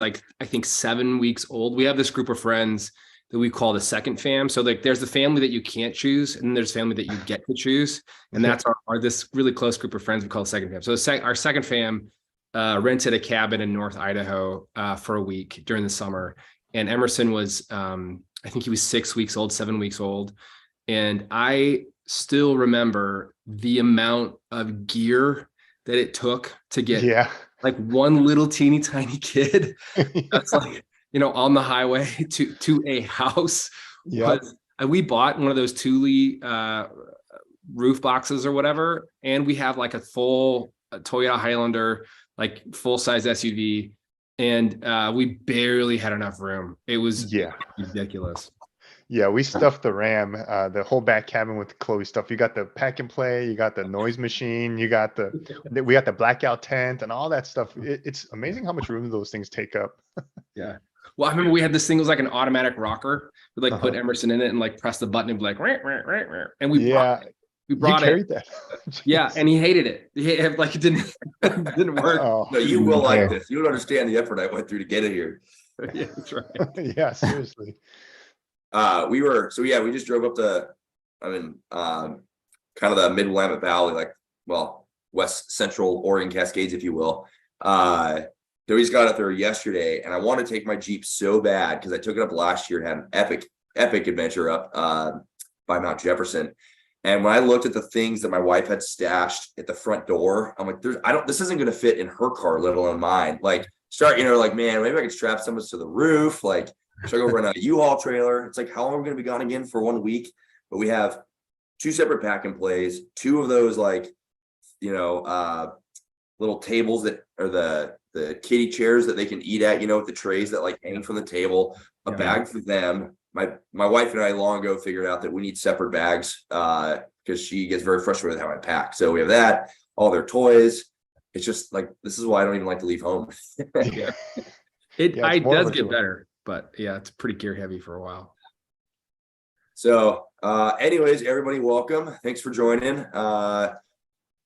like, I think 7 weeks old. We have this group of friends that we call the second fam. So like there's the family that you can't choose, and then there's family that you get to choose. And that's our this really close group of friends we call the second fam. So our second fam rented a cabin in North Idaho for a week during the summer. And Emerson was, I think he was 6 weeks old, 7 weeks old. And I still remember the amount of gear that it took to get like one little teeny tiny kid. That's like, on the highway to a house. We bought one of those Thule roof boxes or whatever. And we have like a full Toyota Highlander, like full size SUV. And we barely had enough room. It was ridiculous. Yeah, we stuffed the Ram, the whole back cabin with Chloe stuff. You got the pack and play, you got the noise machine, we got the blackout tent and all that stuff. It's amazing how much room those things take up. Yeah. Well, I remember we had this thing, it was like an automatic rocker. We like put Emerson in it and like press the button and be like, rah, rah, rah, rah. And we brought it. That. Yeah, and he hated it. It didn't work. No, you will like this. You don't understand the effort I went through to get it here. Yeah, that's right. Yeah, seriously. We just drove up to, kind of the mid-Willamette Valley, like, well, west central Oregon Cascades, if you will. We just got up there yesterday, and I want to take my Jeep so bad because I took it up last year and had an epic adventure up by Mount Jefferson. And when I looked at the things that my wife had stashed at the front door, I'm like, this isn't going to fit in her car, let alone mine. Like, like, man, maybe I could strap some of this to the roof. Like, should I go run a U-Haul trailer? It's like, how long are we going to be gone again for 1 week? But we have 2 separate pack and plays, 2 of those, like, little tables that are the kiddie chairs that they can eat at, with the trays that like hang from the table, a bag for them. My wife and I long ago figured out that we need separate bags because she gets very frustrated with how I pack. So we have that, all their toys. It's just like, this is why I don't even like to leave home. It does get better, but yeah, it's pretty gear heavy for a while. So anyways, everybody, welcome. Thanks for joining.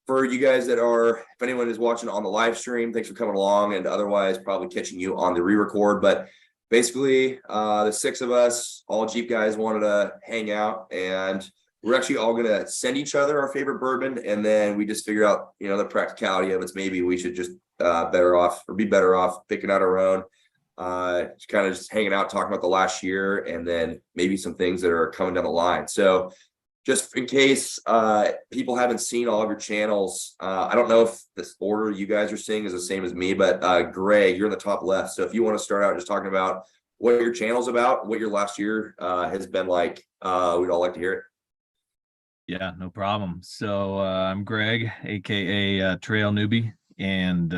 For you guys if anyone is watching on the live stream, thanks for coming along, and otherwise probably catching you on the re-record. But basically, the 6 of us, all Jeep guys, wanted to hang out, and we're actually all going to send each other our favorite bourbon. And then we just figure out, the practicality of it's maybe we should just be better off picking out our own, kind of just hanging out, talking about the last year, and then maybe some things that are coming down the line. So just in case people haven't seen all of your channels, I don't know if this order you guys are seeing is the same as me, but Greg, you're in the top left. So if you want to start out just talking about what your channel's about, what your last year has been like, we'd all like to hear it. Yeah, no problem. So I'm Greg, aka Trail Newbie, and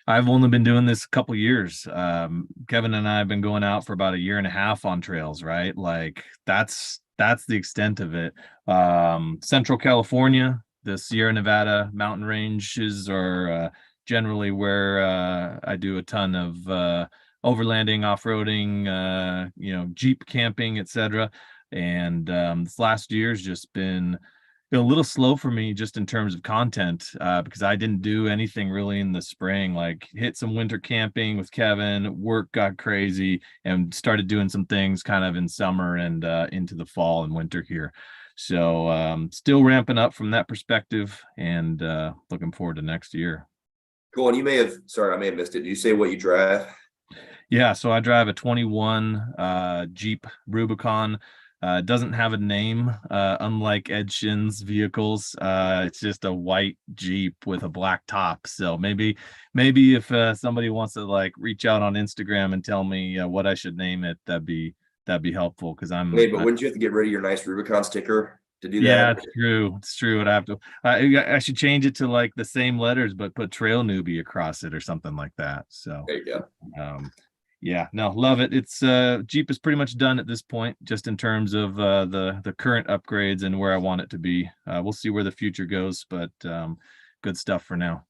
I've only been doing this a couple years. Kevin and I have been going out for about 1.5 years on trails, right? Like that's the extent of it. Central California, the Sierra Nevada mountain ranges are generally where I do a ton of overlanding, off-roading, Jeep camping, etc. And this last year's just been a little slow for me just in terms of content because I didn't do anything really in the spring, like hit some winter camping with Kevin, work got crazy, and started doing some things kind of in summer and into the fall and winter here. So still ramping up from that perspective, and looking forward to next year. Cool. And I may have missed it. Did you say what you drive? Yeah, so I drive a 21 Jeep Rubicon. Doesn't have a name, unlike Ed Shin's vehicles. It's just a white Jeep with a black top. So maybe if somebody wants to like reach out on Instagram and tell me what I should name it, that'd be helpful because I'm. Hey, but wouldn't you have to get rid of your nice Rubicon sticker to do that? Yeah, it's true. It's true. I'd have to. I should change it to like the same letters, but put Trail Newbie across it or something like that. So there you go. Yeah, no, love it. It's Jeep is pretty much done at this point, just in terms of the current upgrades and where I want it to be. We'll see where the future goes, but good stuff for now.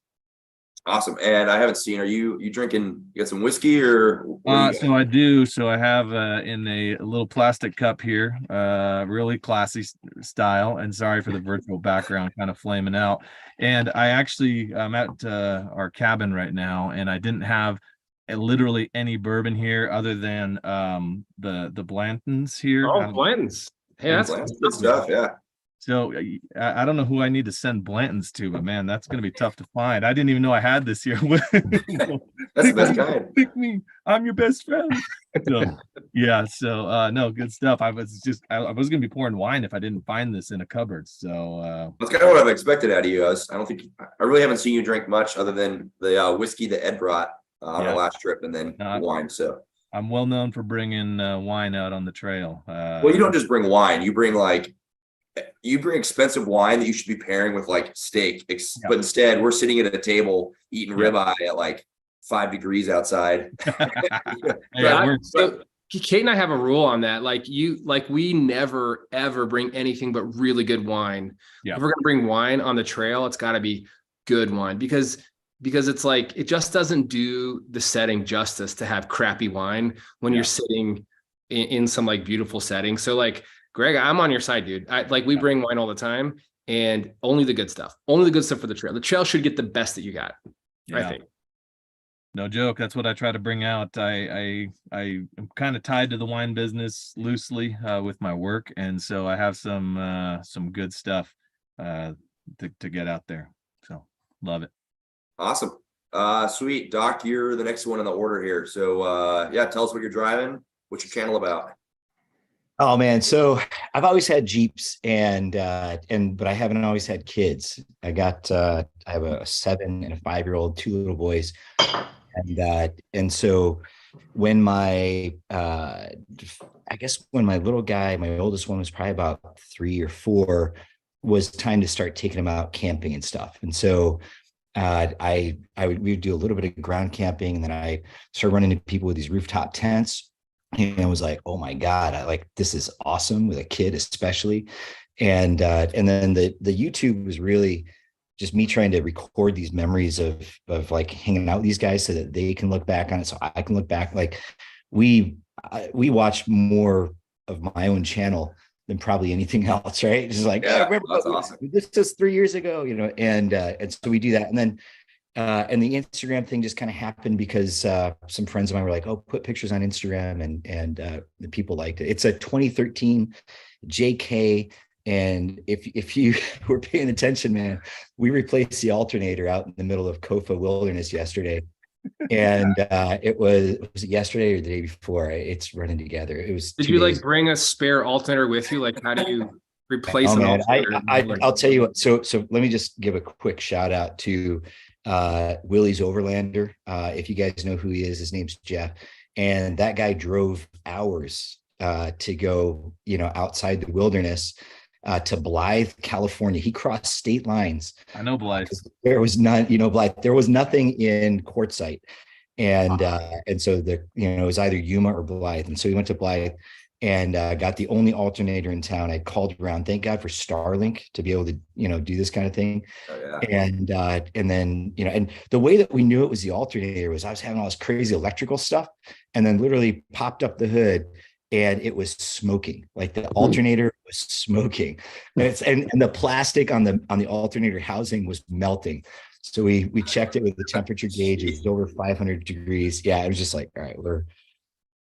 Awesome. And I haven't seen, are you drinking, you got some whiskey or? So I do. So I have in a little plastic cup here, really classy style, and sorry for the virtual background kind of flaming out. And I'm at our cabin right now, and I didn't have literally any bourbon here other than the Blantons here. Oh, Blanton's. Hey, Yeah, that's that's good stuff. Yeah. So I don't know who I need to send Blantons to, but man, that's going to be tough to find. I didn't even know I had this here. That's the best kind. Pick me. I'm your best friend. So yeah. So no, good stuff. I was going to be pouring wine if I didn't find this in a cupboard. So That's kind of what I've expected out of you. I really haven't seen you drink much other than the whiskey that Ed brought on our last trip, and then wine. So I'm well known for bringing wine out on the trail. Well, you don't just bring wine. You bring expensive wine that you should be pairing with like steak, but instead we're sitting at a table eating ribeye at like 5 degrees outside. So Kate and I have a rule on that. We never ever bring anything but really good wine. Yeah. If we're gonna bring wine on the trail, it's got to be good wine because it's like it just doesn't do the setting justice to have crappy wine when you're sitting in some like beautiful setting. So like, Greg, I'm on your side, dude. We bring wine all the time, and only the good stuff for the trail. The trail should get the best that you got. I think. No joke. That's what I try to bring out. I am kind of tied to the wine business loosely with my work, and so I have some good stuff to get out there. So love it. Awesome. Sweet. Doc, you're the next one in the order here. So tell us what you're driving. What's your channel about? Oh man, so I've always had Jeeps but I haven't always had kids. I have a 7 and a 5-year-old, 2 little boys, and so when my when my little guy, my oldest one was probably about 3 or 4, was time to start taking him out camping and stuff, and so we would do a little bit of ground camping, and then I started running into people with these rooftop tents. And I was like, oh my God, this is awesome with a kid, especially. And then the YouTube was really just me trying to record these memories of like hanging out with these guys so that they can look back on it. So I can look back. Like we watch more of my own channel than probably anything else. Right. It's just like, remember, that's awesome. This was 3 years ago, and so we do that. And then, and the Instagram thing just kind of happened because some friends of mine were like, oh, put pictures on Instagram, and the people liked it. It's a 2013 JK. And if you were paying attention, man, we replaced the alternator out in the middle of Kofa Wilderness yesterday. And was it yesterday or the day before? It's running together. It was. Did you bring a spare alternator with you? Like, how do you replace an alternator? I'll tell you what. So let me just give a quick shout out to Willie's Overlander. If you guys know who he is, his name's Jeff, and that guy drove hours to go outside the wilderness to Blythe, California. He crossed state lines. I know Blythe. There was none, Blythe, there was nothing in Quartzsite, and so it was either Yuma or Blythe, and so he went to Blythe and got the only alternator in town. I called around, thank God for Starlink to be able to, do this kind of thing. Oh, yeah. And then, and the way that we knew it was the alternator was I was having all this crazy electrical stuff, and then literally popped up the hood and it was smoking. Like the alternator was smoking, and the plastic on the alternator housing was melting. So we checked it with the temperature gauge. It was over 500 degrees. Yeah, it was just like, all right, we're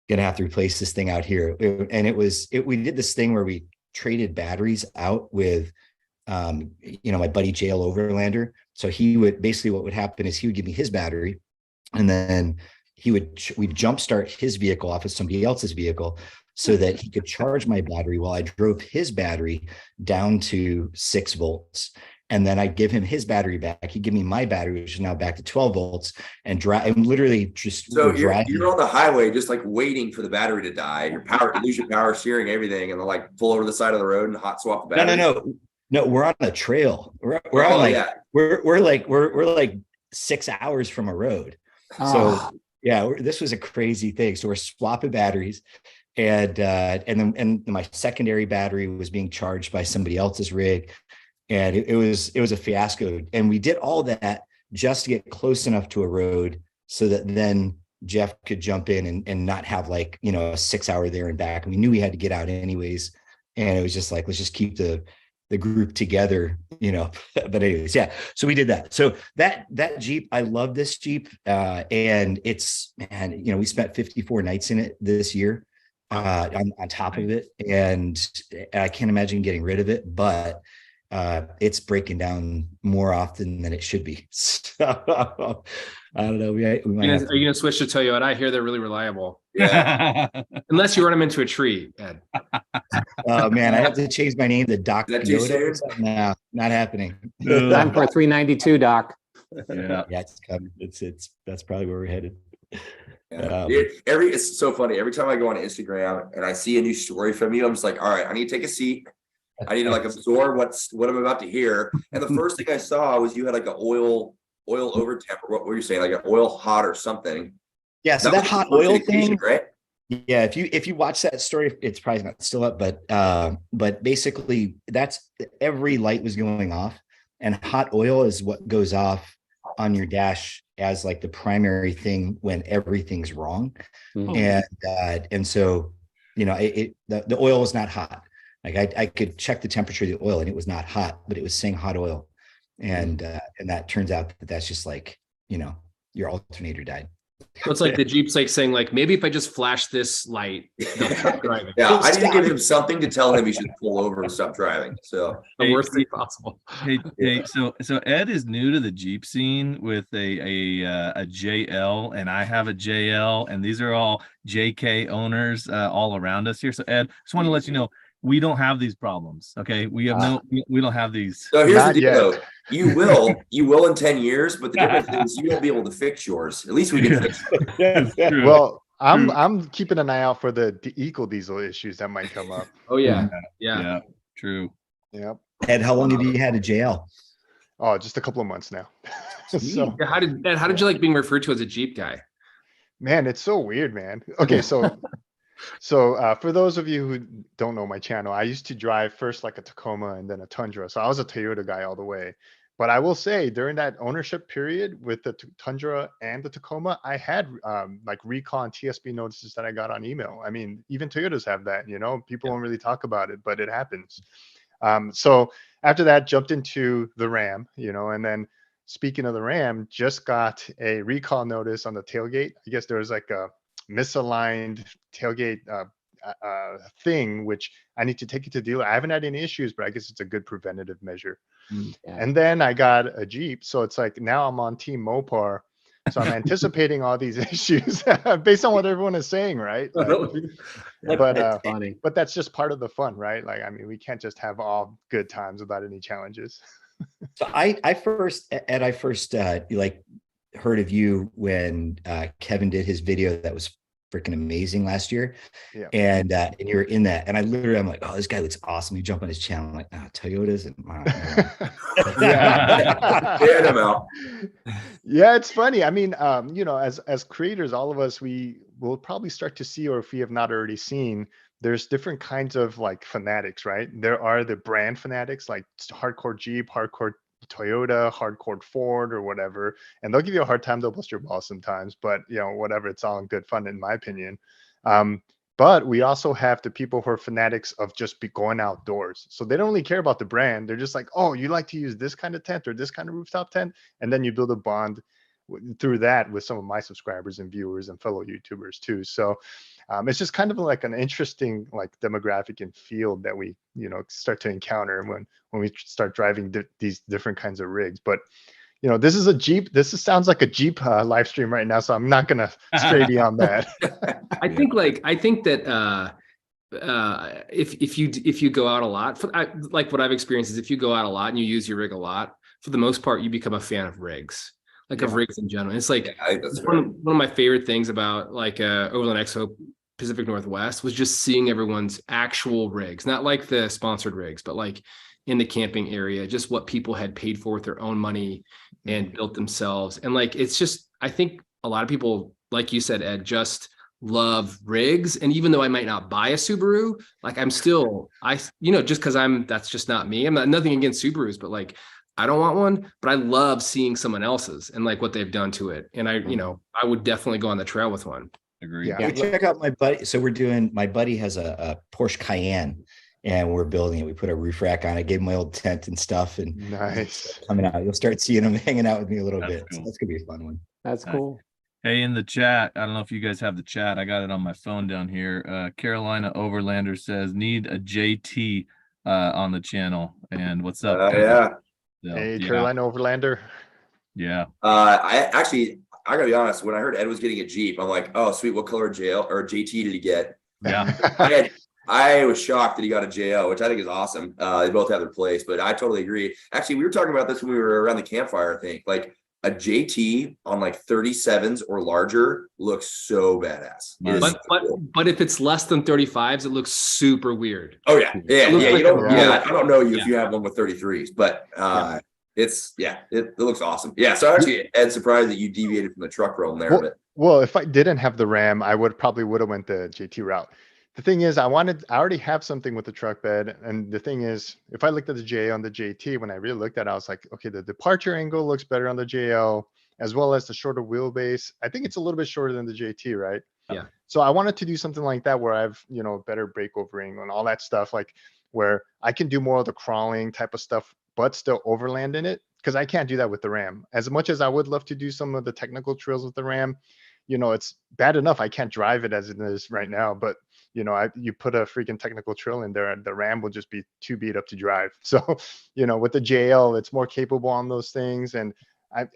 gonna have to replace this thing out here. We did this thing where we traded batteries out with my buddy Jail Overlander. So what would happen is he would give me his battery, and then we'd jumpstart his vehicle off of somebody else's vehicle so that he could charge my battery while I drove his battery down to 6 volts. And then I'd give him his battery back. He'd give me my battery, which is now back to 12 volts, and drive. I'm literally just. So you're on the highway, just like waiting for the battery to die. Lose your power steering, everything, and then like pull over the side of the road and hot swap the battery. No. We're on a trail. We're like 6 hours from a road. So this was a crazy thing. So we're swapping batteries, and then my secondary battery was being charged by somebody else's rig. And it was a fiasco. And we did all that just to get close enough to a road so that then Jeff could jump in and not have a 6 hour there and back. And we knew we had to get out anyways. And it was just like, let's just keep the the group together, but anyways, yeah. So we did that. So that Jeep, I love this Jeep. And it's, man, we spent 54 nights in it this year, on top of it. And I can't imagine getting rid of it, but it's breaking down more often than it should be. So I don't know. We might Are you gonna switch to Toyota? I hear they're really reliable. Yeah. Unless you run them into a tree, Ed. Oh man, I have to change my name to Doc Is that too Toyota. soon? No, not happening. Done for 392, Doc. Yeah. Yeah, it's coming. It's that's probably where we're headed. Yeah. It's so funny. Every time I go on Instagram and I see a new story from you, I'm just like, all right, I need to take a seat. I need to like absorb what I'm about to hear. And the first thing I saw was you had like an oil over temp, or what were you saying? Like an oil hot or something. Yeah, so that hot oil thing, right? Yeah, if you watch that story, it's probably not still up, but basically that's every light was going off, and hot oil is what goes off on your dash as like the primary thing when everything's wrong. And so the oil was not hot. Like I could check the temperature of the oil and it was not hot, but it was saying hot oil, and that turns out that that's just like your alternator died. So it's like the Jeep's like saying like, maybe if I just flash this light, they'll stop driving. Yeah, I need to give him something to tell him he should pull over and stop driving. So The worst thing possible. Hey, so Ed is new to the Jeep scene with a JL, and I have a JL, and these are all JK owners all around us here. So Ed, just want to let you know, we don't have these problems. Okay, we have we don't have these. So here's Not the deal, yet. though. You will in 10 years, but the difference is you won't be able to fix yours. At least we can fix it. True. Well, I'm keeping an eye out for the eco diesel issues that might come up. Oh yeah. Yeah, true. Yep. Ed, how long have you had a JL? Oh, just a couple of months now. So, How did you like being referred to as a Jeep guy? man, it's so weird, man. Okay, so for those of you who don't know my channel, I used to drive first like a Tacoma and then a Tundra. So I was a Toyota guy all the way. But I will say during that ownership period with the Tundra and the Tacoma, I had like recall and TSB notices that I got on email. I mean, even Toyotas have that, people don't really talk about it, but it happens. So after that, jumped into the Ram, and then speaking of the Ram, just got a recall notice on the tailgate. I guess there was like a misaligned tailgate thing, which I need to take it to dealer. I haven't had any issues, but I guess it's a good preventative measure. Yeah. And then I got a Jeep. So it's like now I'm on Team Mopar. So I'm anticipating all these issues based on what everyone is saying, right? Like, Funny. but that's just part of the fun, right? Like, I mean, we can't just have all good times without any challenges. So I first like heard of you when Kevin did his video that was freaking amazing last year. Yeah. And you were in that, and I'm like, oh, this guy looks awesome. You jump on his channel, I'm like, Toyotas and Get him out. Yeah, it's funny. I mean, as creators, all of us, we will probably start to see, or if we have not already seen, there's different kinds of like fanatics, right? There are the brand fanatics, like hardcore Jeep, hardcore Toyota, hardcore Ford, or whatever, and they'll give you a hard time. They'll bust your balls sometimes, but whatever, it's all in good fun, in my opinion. But we also have the people who are fanatics of just going outdoors. So they don't really care about the brand. They're just like, oh, you like to use this kind of tent or this kind of rooftop tent, and then you build a bond through that with some of my subscribers and viewers and fellow YouTubers too. So it's just kind of like an interesting like demographic and field that we start to encounter when we start driving these different kinds of rigs. But this is a Jeep. Sounds like a Jeep live stream right now, so I'm not gonna stray beyond that. I think that if you go out a lot, like what I've experienced is if you go out a lot and you use your rig a lot, for the most part, you become a fan of rigs. Of rigs in general. It's like one of my favorite things about like Overland Expo Pacific Northwest was just seeing everyone's actual rigs, not like the sponsored rigs, but like in the camping area, just what people had paid for with their own money and built themselves. And like, it's just, I think a lot of people, like you said, Ed, just love rigs. And even though I might not buy a Subaru, like I'm still, just because that's just not me. I'm not, nothing against Subarus, but like, I don't want one, but I love seeing someone else's and like what they've done to it. And I would definitely go on the trail with one. Agreed. Yeah. Yeah, check out my buddy. So my buddy has a Porsche Cayenne, and we're building it. We put a roof rack on it, gave him my old tent and stuff, and Nice. coming out. You'll start seeing him hanging out with me a little That's bit. cool. So that's gonna be a fun one. That's Nice. cool. Hey, in the chat, I don't know if you guys have the chat. I got it on my phone down here. Carolina Overlander says, need a JT on the channel. And what's up? Yeah. So, Hey, yeah, Carolina Overlander. yeah. I gotta be honest, when I heard Ed was getting a Jeep, I'm like, oh sweet, what color JL or JT did he get? Yeah. I was shocked that he got a JL, which I think is awesome. They both have their place, but I totally agree. Actually, we were talking about this when we were around the campfire, I think. Like a JT on like 37s or larger looks so badass. It is But so but cool. but if it's less than 35s, it looks super weird. Oh yeah. Yeah. It looks Yeah. like You don't, a yeah. rope. I don't know you if Yeah. you have one with 33s, but Yeah. it looks awesome. Yeah. So actually, Ed, surprised that you deviated from the truck realm there, but Well, if I didn't have the Ram, I probably would have went the JT route. The thing is, I already have something with the truck bed. And the thing is, if I looked at the J on the JT, when I really looked at it, I was like, okay, the departure angle looks better on the JL, as well as the shorter wheelbase. I think it's a little bit shorter than the JT, right? Yeah. So I wanted to do something like that where I've, better breakover angle and all that stuff, like where I can do more of the crawling type of stuff, but still overland in it. Because I can't do that with the Ram. As much as I would love to do some of the technical trails with the Ram, it's bad enough I can't drive it as it is right now. But you put a freaking technical trail in there, and the Ram will just be too beat up to drive. So with the JL, it's more capable on those things, and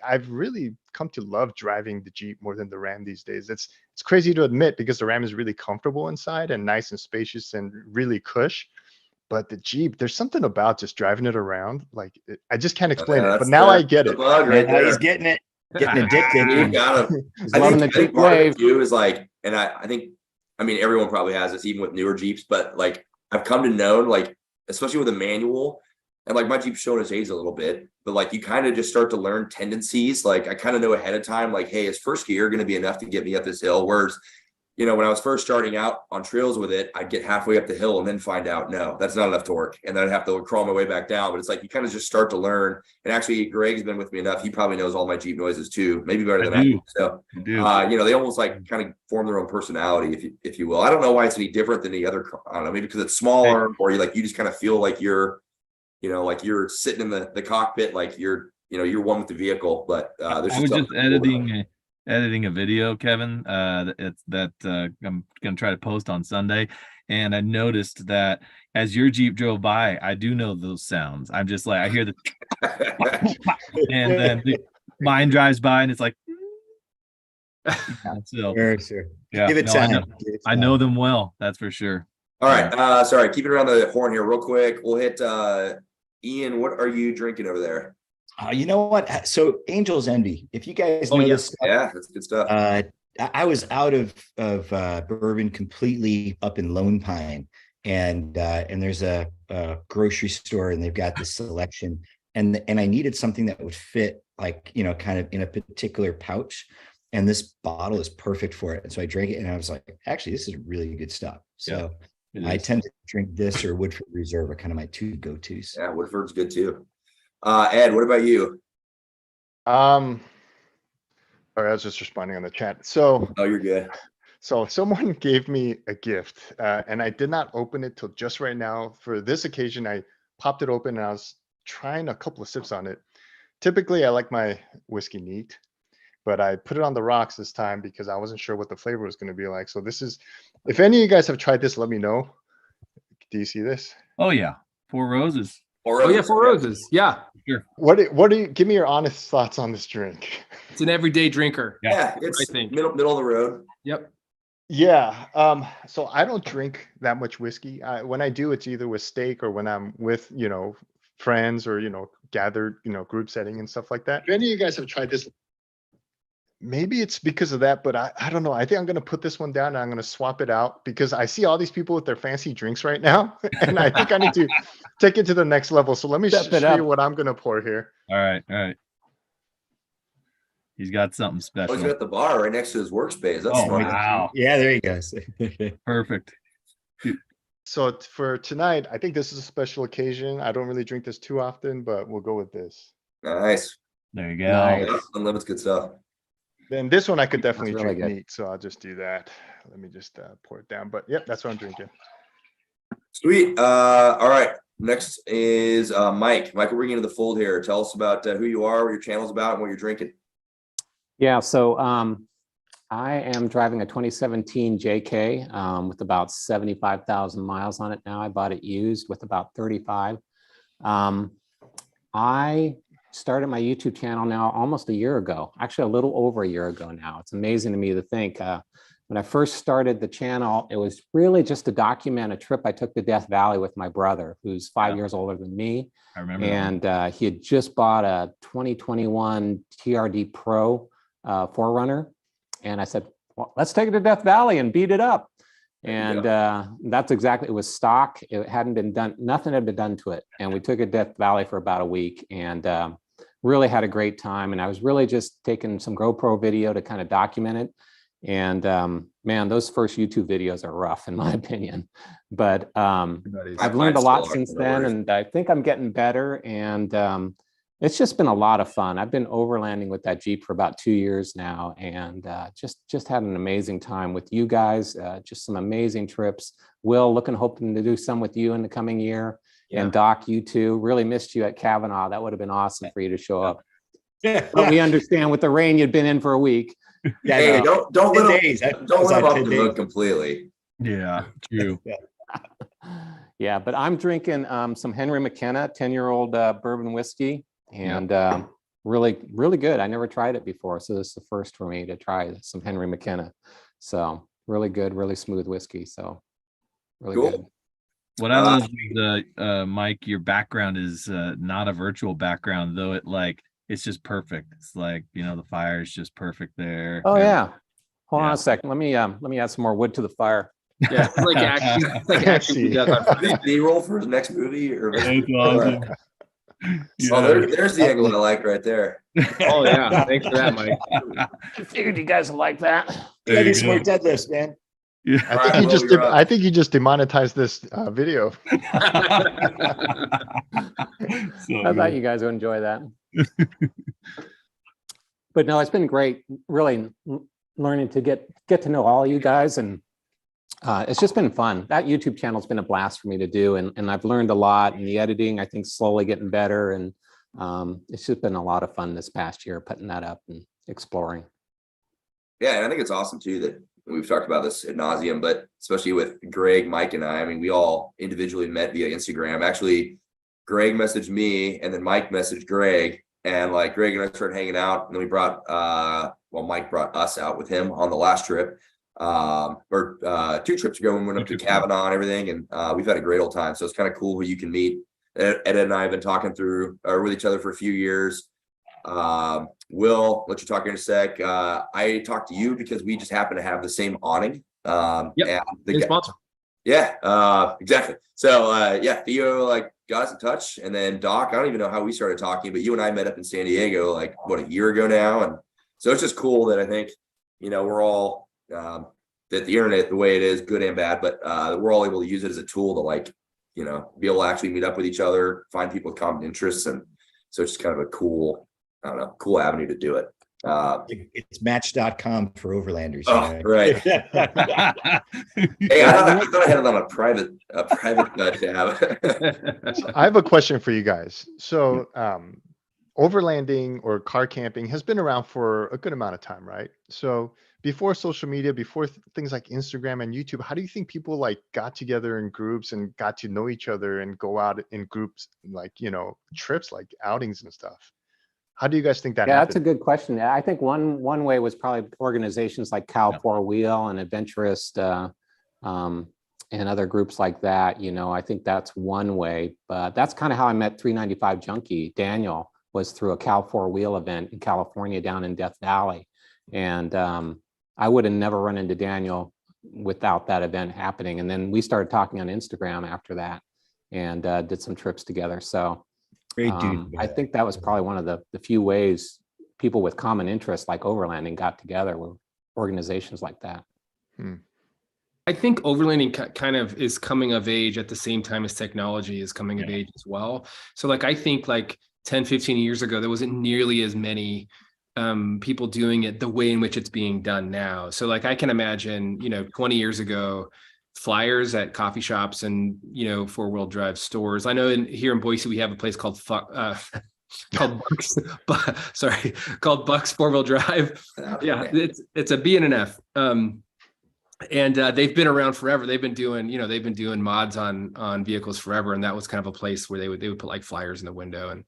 I've really come to love driving the Jeep more than the Ram these days. It's crazy to admit because the Ram is really comfortable inside and nice and spacious and really cush. But the Jeep, there's something about just driving it around. Like I just can't explain it. But now I get the it. bug right And now he's there. getting it, getting addicted. You got him. He's I loving think the Jeep part of it wave. too is like, and I think, I mean, everyone probably has this, even with newer Jeeps, but like I've come to know, like, especially with a manual, and like my Jeep's showing its age a little bit, but like you kind of just start to learn tendencies. Like I kind of know ahead of time, like, hey, is first gear going to be enough to get me up this hill? Whereas, when I was first starting out on trails with it, I'd get halfway up the hill and then find out, no, that's not enough torque. And then I'd have to crawl my way back down. But it's like, you kind of just start to learn. And actually, Greg's been with me enough. He probably knows all my Jeep noises too, maybe better than I do. So, they almost like kind of form their own personality, if you will. I don't know why it's any different than the other. I don't know, maybe because it's smaller, or you just kind of feel like you're, like you're sitting in the cockpit, like you're one with the vehicle. But there's I was just editing a video, Kevin, I'm gonna try to post on Sunday, and I noticed that as your Jeep drove by, I do know those sounds. I'm just like, I hear the and then mine drives by and it's like so Sure. yeah, Give it time. I know them well, that's for sure. All right, sorry, keep it around the horn here real quick. We'll hit Ian. What are you drinking over there? You know what? So Angel's Envy. If you guys know this stuff, yeah, that's good stuff. I was out of bourbon completely up in Lone Pine, and there's a grocery store, and they've got this selection, and I needed something that would fit, like kind of in a particular pouch, and this bottle is perfect for it. And so I drank it, and I was like, actually, this is really good stuff. So I tend to drink this or Woodford Reserve are kind of my two go-tos. Yeah, Woodford's good too. Ed, what about you? Sorry, I was just responding on the chat. So, Oh, you're good. So someone gave me a gift, and I did not open it till just right now. For this occasion, I popped it open and I was trying a couple of sips on it. Typically, I like my whiskey neat, but I put it on the rocks this time because I wasn't sure what the flavor was going to be like. So this is, if any of you guys have tried this, let me know. Do you see this? Oh yeah, Four Roses. Oh yeah, Four Roses. Yeah. Sure. What do you give me your honest thoughts on this drink? It's an everyday drinker. Yeah, it's I think. middle of the road. Yep. Yeah. So I don't drink that much whiskey. When I do, it's either with steak or when I'm with, friends or, gathered, group setting and stuff like that. If any of you guys have tried this, maybe it's because of that, but I don't know. I think I'm going to put this one down and I'm going to swap it out because I see all these people with their fancy drinks right now. And I think I need to take it to the next level. So let me show you what I'm going to pour here. All right. He's got something special. Oh, he's got the bar right next to his workspace. That's smart. Wow. Yeah, there you go. Perfect. So for tonight, I think this is a special occasion. I don't really drink this too often, but we'll go with this. Nice. There you go. Nice. Unlimited's good stuff. Then this one I could definitely really drink good. neat, so I'll just do that. Let me just pour it down. But yep, that's what I'm drinking. Sweet. All right. Next is Mike. Mike, we're bringing you into the fold here. Tell us about who you are, what your channel's about, and what you're drinking. Yeah, so I am driving a 2017 JK with about 75,000 miles on it now. I bought it used with about 35. I started my YouTube channel now almost a year ago, actually a little over a year ago now. It's amazing to me to think. When I first started the channel, it was really just to document a trip I took to Death Valley with my brother, who's 5 years older than me. I remember. And he had just bought a 2021 TRD Pro 4Runner. And I said, well, let's take it to Death Valley and beat it up. And that's exactly, it was stock. It hadn't been done, nothing had been done to it. And we took it to Death Valley for about a week and really had a great time. And I was really just taking some GoPro video to kind of document it. And man, those first YouTube videos are rough in my opinion, but I've learned a lot since then, and I think I'm getting better. And it's just been a lot of fun. I've been overlanding with that Jeep for about 2 years now, and just had an amazing time with you guys. Just some amazing trips. Will, hoping to do some with you in the coming year. Yeah. And Doc, you too. Really missed you at Kavanaugh. That would have been awesome for you to show up. But we understand with the rain you'd been in for a week. Yeah, hey, don't let him off the hook completely. Yeah, true. Yeah, but I'm drinking some Henry McKenna 10-year-old bourbon whiskey, and really, really good. I never tried it before, so this is the first for me to try some Henry McKenna. So really good, really smooth whiskey. So really good. What I love is, Mike, your background is not a virtual background, though it's just perfect. It's like, the fire is just perfect there. Oh yeah. Hold on a second. Let me add some more wood to the fire. Yeah, like action. B-roll for his next movie or that's awesome. There's the angle I like right there. Oh yeah, thanks for that, Mike. I figured you guys would like that. Yeah, do some more deadlifts, man. Yeah. I think you just demonetized this video. I thought you guys would enjoy that. But no, it's been great, really learning to get to know all you guys, and it's just been fun. That YouTube channel's been a blast for me to do, and I've learned a lot, and the editing I think slowly getting better, and it's just been a lot of fun this past year putting that up and exploring. Yeah, and I think it's awesome too that we've talked about this ad nauseum, but especially with Greg, Mike, and I mean, we all individually met via Instagram. Actually, Greg messaged me, and then Mike messaged Greg, and like Greg and I started hanging out, and then we brought Mike brought us out with him on the last trip, or 2 trips ago when we went up to Kavanaugh and everything, and we've had a great old time. So it's kind of cool who you can meet. Ed and I have been talking through with each other for a few years. Will, let you talk in a sec. I talked to you because we just happen to have the same awning. Yep. And sponsor. Yeah, exactly. So Theo got us in touch, and then Doc, I don't even know how we started talking, but you and I met up in San Diego a year ago now, and so it's just cool that I think we're all that the internet, the way it is, good and bad, but we're all able to use it as a tool to be able to actually meet up with each other, find people with common interests, and so it's just kind of a cool avenue to do it. It's match.com for overlanders. Right. Hey, I thought I had it on a private tab. I have a question for you guys. So overlanding or car camping has been around for a good amount of time, right? So before social media, before things like Instagram and YouTube, how do you think people got together in groups and got to know each other and go out in groups, trips, like outings and stuff? How do you guys think that happened? That's a good question. Yeah, I think one way was probably organizations like Cal 4-Wheel and Adventurist and other groups like that. I think that's one way, but that's kind of how I met 395 Junkie. Daniel was through a Cal 4-Wheel event in California down in Death Valley. And I would have never run into Daniel without that event happening. And then we started talking on Instagram after that and did some trips together. So great dude. I think that was probably one of the few ways people with common interests like overlanding got together with organizations like that. I think overlanding kind of is coming of age at the same time as technology is coming of age as well. So I think 10, 15 years ago, there wasn't nearly as many people doing it the way in which it's being done now. So I can imagine, 20 years ago, flyers at coffee shops and, 4-wheel drive stores. I know here in Boise, we have a place called called Bucks, called Bucks 4-wheel drive. Yeah, it's a B and an F. And they've been around forever. They've been doing mods on vehicles forever. And that was kind of a place where they would put like flyers in the window, and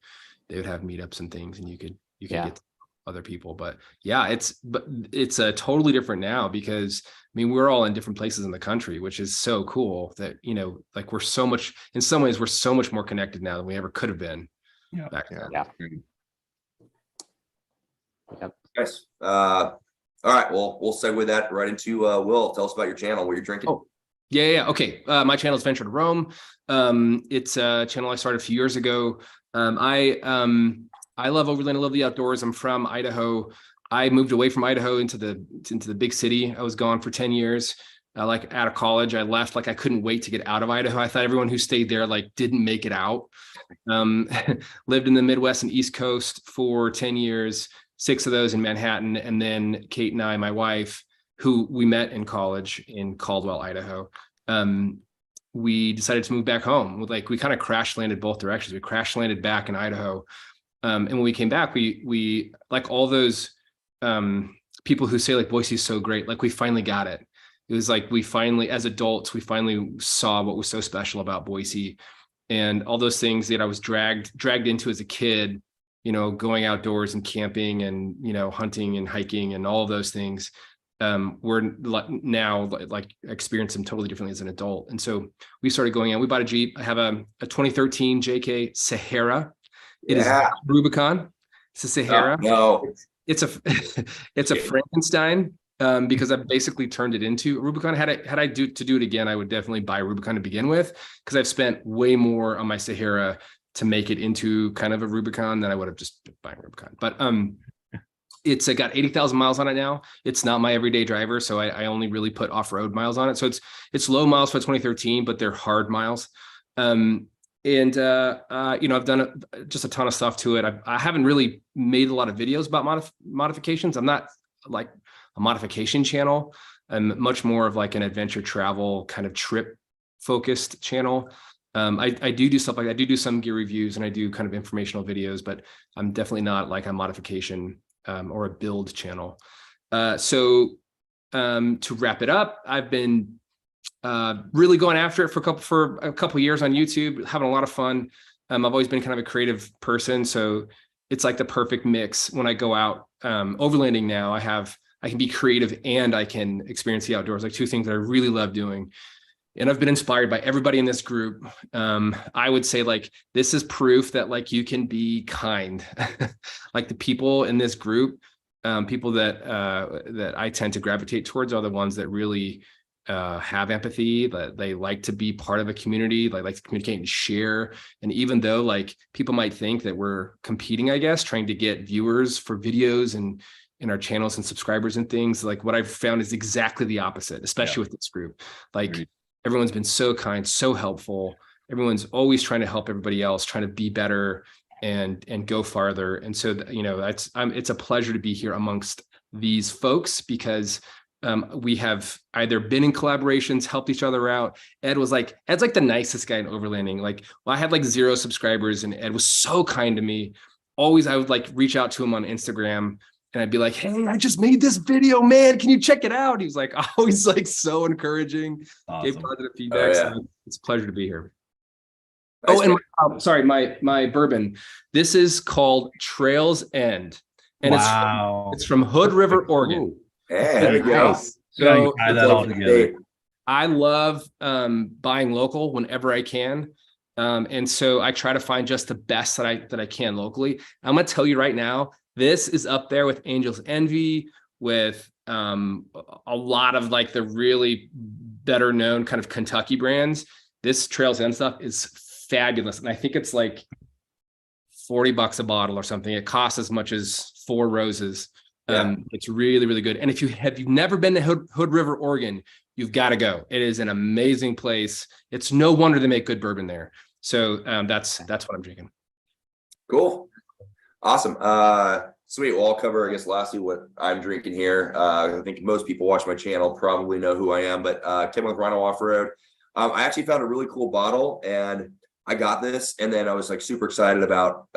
they would have meetups and things, and you could get to other people. But yeah, it's a totally different now, because we're all in different places in the country, which is so cool that, like in some ways, we're so much more connected now than we ever could have been back then. Yeah. Yep. Nice. All right, well, we'll segue that right into Will. Tell us about your channel, what you're drinking. Oh, yeah. Okay. My channel is Venture to Rome. It's a channel I started a few years ago. I love overland. I love the outdoors. I'm from Idaho. I moved away from Idaho into the big city. I was gone for 10 years. Like out of college, I left. Like I couldn't wait to get out of Idaho. I thought everyone who stayed there like didn't make it out. Lived in the Midwest and East Coast for 10 years. 6 of those in Manhattan. And then Kate and I, my wife, who we met in college in Caldwell, Idaho, we decided to move back home. We kind of crash landed both directions. We crash landed back in Idaho. And when we came back, we like all those people who say like Boise is so great, like we finally got it. It was like we finally, as adults, we finally saw what was so special about Boise, and all those things that I was dragged into as a kid, going outdoors and camping and, hunting and hiking and all of those things, we're now like experience them totally differently as an adult. And so we started going out. We bought a Jeep. I have a 2013 JK Sahara. It is Rubicon. It's a Sahara. No. It's a Frankenstein, because I basically turned it into a Rubicon. Had I to do it again, I would definitely buy a Rubicon to begin with, because I've spent way more on my Sahara to make it into kind of a Rubicon than I would have just buying a Rubicon. But it's got 80,000 miles on it now. It's not my everyday driver, so I only really put off-road miles on it. So it's low miles for 2013, but they're hard miles. I've done just a ton of stuff to it. I haven't really made a lot of videos about modifications. I'm not like a modification channel. I'm much more of like an adventure travel kind of trip focused channel. I do stuff like that. I do some gear reviews, and I do kind of informational videos, but I'm definitely not like a modification or a build channel. So to wrap it up, I've been really going after it for a couple of years on YouTube, having a lot of fun. I've always been kind of a creative person, so it's like the perfect mix when I go out overlanding. Now I can be creative and I can experience the outdoors, like two things that I really love doing. And I've been inspired by everybody in this group. I would say like, this is proof that like you can be kind. Like the people in this group, people that I tend to gravitate towards are the ones that really have empathy, that they like to be part of a community, they like to communicate and share. And even though like people might think that we're competing, I guess, trying to get viewers for videos and in our channels and subscribers and things, like what I've found is exactly the opposite, especially with this group. Like everyone's been so kind, so helpful. Everyone's always trying to help everybody else, trying to be better and go farther. And so, it's a pleasure to be here amongst these folks, because we have either been in collaborations, helped each other out. Ed's like the nicest guy in overlanding. Like, well, I had like 0 subscribers, and Ed was so kind to me. Always, I would like reach out to him on Instagram, and I'd be like, "Hey, I just made this video, man. Can you check it out?" He was like always like so encouraging, gave positive feedback. So it's a pleasure to be here. Nice. Oh, and sorry, my bourbon. This is called Trails End, and it's from Hood River, Oregon. Ooh. Yeah, there we go. So tie that all together. I love buying local whenever I can. And so I try to find just the best that I can locally. I'm gonna tell you right now, this is up there with Angel's Envy, with a lot of like the really better known kind of Kentucky brands. This Trails End stuff is fabulous, and I think it's like $40 a bottle or something. It costs as much as 4 roses. It's really, really good. And if you've never been to Hood River, Oregon, you've got to go. It is an amazing place. It's no wonder they make good bourbon there. So that's what I'm drinking. Cool. Awesome. Sweet. Well, I'll cover, I guess, lastly, what I'm drinking here. I think most people watch my channel probably know who I am, but Kevin with Rhino Off-Road. I actually found a really cool bottle, and I got this, and then I was like super excited about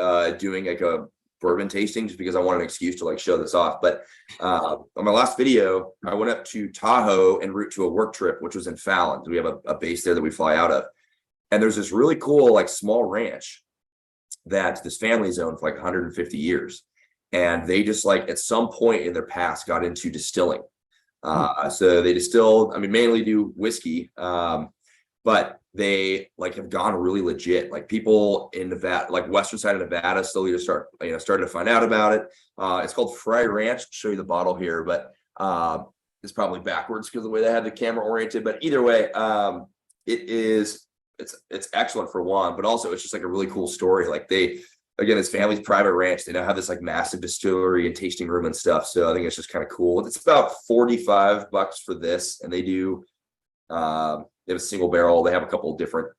doing like a bourbon tasting just because I wanted an excuse to like show this off. But on my last video, I went up to Tahoe en route to a work trip, which was in Fallon. We have a base there that we fly out of. And there's this really cool like small ranch that this family's owned for like 150 years. And they just like at some point in their past got into distilling. So they distill, I mean, mainly do whiskey, but they like have gone really legit. Like people in Nevada, like western side of Nevada, slowly just started to find out about it. It's called Fry Ranch. I'll show you the bottle here, but it's probably backwards because of the way they have the camera oriented. But either way, it's excellent for one, but also it's just like a really cool story. Like again, it's family's private ranch. They now have this like massive distillery and tasting room and stuff. So I think it's just kind of cool. It's about $45 for this, and they have a single barrel. They have a couple of different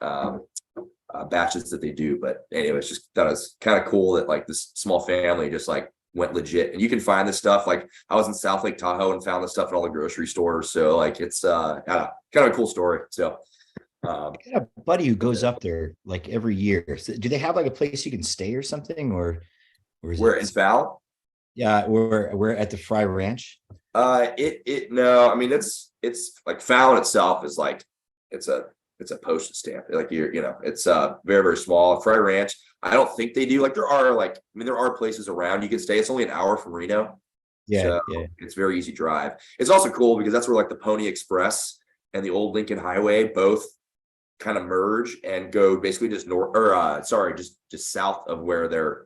batches that they do. But anyway, it's just thought it was kind of cool that like this small family just like went legit. And you can find this stuff. Like I was in South Lake Tahoe and found this stuff in all the grocery stores. So like it's kind of a cool story. So I got a buddy who goes up there like every year. So do they have like a place you can stay or something, or is we're it in Fallon? Yeah, we're at the Fry Ranch. No, I mean it's like Fallon itself is like it's a postage stamp. Like it's very, very small. Fry Ranch, I don't think they do. Like there are places around you can stay. It's only an hour from Reno. Yeah, it's very easy drive. It's also cool because that's where like the Pony Express and the old Lincoln Highway both kind of merge and go basically just just south of where their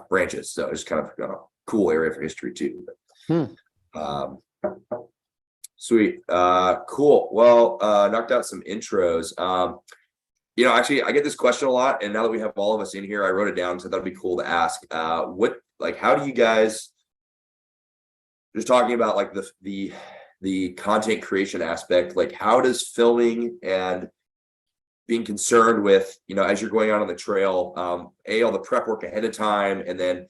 branches. So it's kind of a cool area for history too. Sweet. Cool. Well, knocked out some intros. Actually I get this question a lot, and now that we have all of us in here, I wrote it down, so that'd be cool to ask. How do you guys, just talking about like the content creation aspect, like how does filming and being concerned with, as you're going out on the trail, all the prep work ahead of time, and then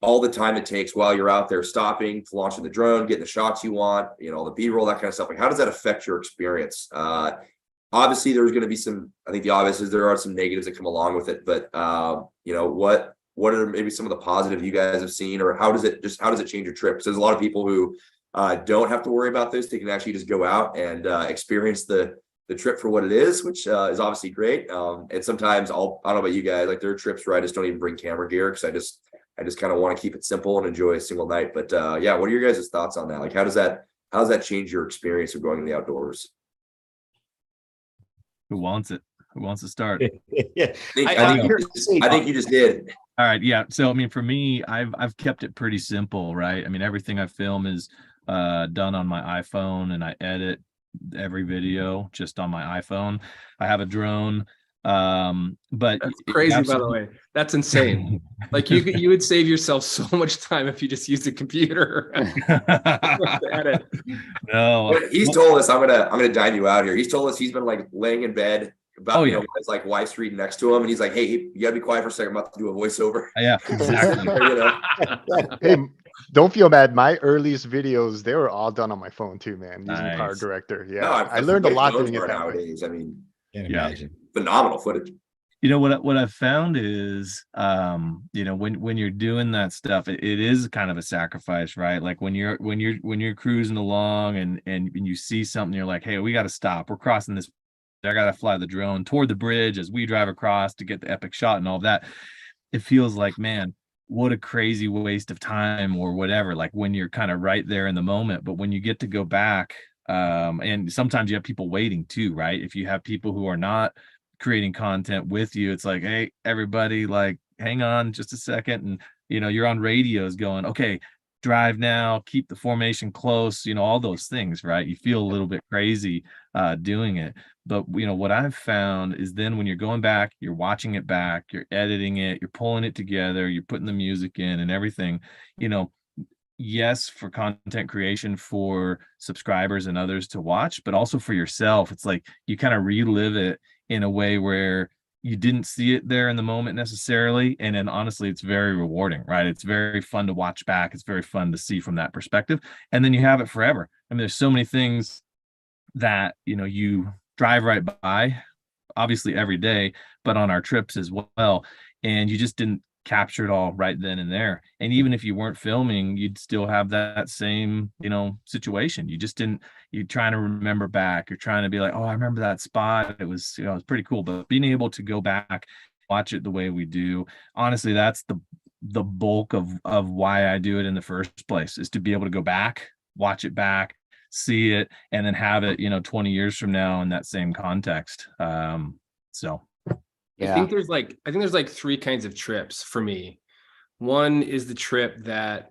all the time it takes while you're out there stopping, launching the drone, getting the shots you want, all the B-roll, that kind of stuff. Like how does that affect your experience? Obviously there's going to be I think the obvious is there are some negatives that come along with it, but what are maybe some of the positives you guys have seen, or how does it change your trip? Because there's a lot of people who don't have to worry about this. They can actually just go out and experience the trip for what it is, which is obviously great. And sometimes I don't know about you guys, like there are trips where I just don't even bring camera gear because I just kind of want to keep it simple and enjoy a single night. But what are your guys' thoughts on that? Like how does that change your experience of going in the outdoors? Who wants it? Who wants to start? Yeah, I think you just did. All right. Yeah. So, I mean, for me, I've kept it pretty simple, right? I mean, everything I film is done on my iPhone, and I edit every video just on my iPhone. I have a drone. But that's crazy, by the way. That's insane. Like you would save yourself so much time if you just used a computer. Edit. No, he's told us, I'm gonna dive you out here. He's told us he's been like laying in bed about his like wife's reading next to him, and he's like, hey, you gotta be quiet for a second, I'm about to do a voiceover. Yeah, exactly. Hey, don't feel bad. My earliest videos, they were all done on my phone too, man, using Power Director. Yeah, I learned a lot doing it nowadays. I mean, can't imagine. Phenomenal footage. What I've found is when you're doing that stuff, it is kind of a sacrifice, right? Like when you're cruising along and you see something, you're like, hey, we got to stop, we're crossing this, I got to fly the drone toward the bridge as we drive across to get the epic shot and all that. It feels like, man, what a crazy waste of time or whatever, like when you're kind of right there in the moment. But when you get to go back, and sometimes you have people waiting too, right? If you have people who are not creating content with you, it's like, hey, everybody, like, hang on just a second. And you're on radios going, okay, drive now, keep the formation close, all those things, right? You feel a little bit crazy doing it. But what I've found is then when you're going back, you're watching it back, you're editing it, you're pulling it together, you're putting the music in and everything, yes, for content creation for subscribers and others to watch, but also for yourself. It's like you kind of relive it in a way where you didn't see it there in the moment necessarily. And then honestly, it's very rewarding, right? It's very fun to watch back. It's very fun to see from that perspective. And then you have it forever. I mean, there's so many things that, you drive right by, obviously every day, but on our trips as well. And you just didn't capture it all right then and there. And even if you weren't filming, you'd still have that same, situation. You just didn't, you're trying to remember back. You're trying to be like, oh, I remember that spot. It was, it was pretty cool. But being able to go back, watch it the way we do, honestly, that's the bulk of why I do it in the first place, is to be able to go back, watch it back, see it, and then have it, 20 years from now in that same context. So I think there's like three kinds of trips for me. One is the trip that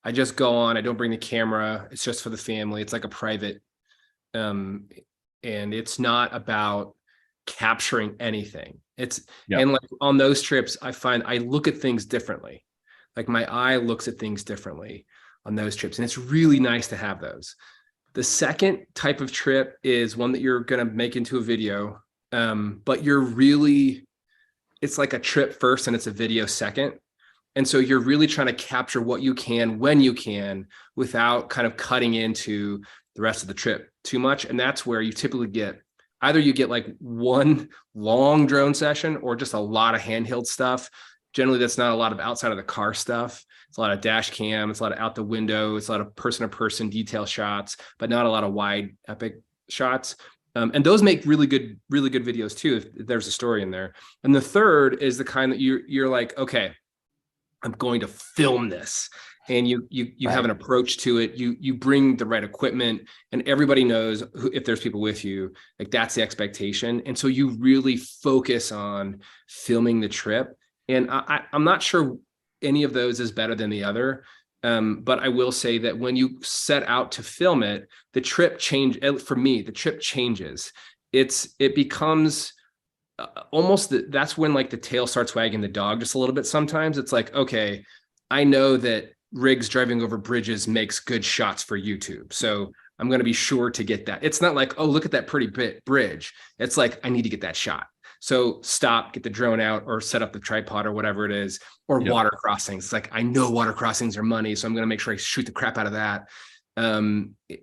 I just go on. I don't bring the camera. It's just for the family. It's like a private, and it's not about capturing anything. And like on those trips, I find I look at things differently. Like my eye looks at things differently on those trips. And it's really nice to have those. The second type of trip is one that you're going to make into a video. But it's like a trip first and it's a video second. And so you're really trying to capture what you can, when you can, without kind of cutting into the rest of the trip too much. And that's where you typically get, either you get like one long drone session or just a lot of handheld stuff. Generally, that's not a lot of outside of the car stuff. It's a lot of dash cam. It's a lot of out the window. It's a lot of person-to-person detail shots, but not a lot of wide epic shots. And those make really good videos too, if there's a story in there. And the third is the kind that you're like, okay, I'm going to film this. And you have an approach to it. You bring the right equipment, and everybody knows if there's people with you, like that's the expectation. And so you really focus on filming the trip. And I'm not sure any of those is better than the other. But I will say that when you set out to film it, the trip for me, the trip changes. It becomes almost that's when like the tail starts wagging the dog just a little bit. Sometimes it's like, okay, I know that rigs driving over bridges makes good shots for YouTube. So I'm going to be sure to get that. It's not like, oh, look at that pretty bridge. It's like, I need to get that shot. So stop, get the drone out, or set up the tripod or whatever it is, or water crossings. It's like, I know water crossings are money, so I'm going to make sure I shoot the crap out of that.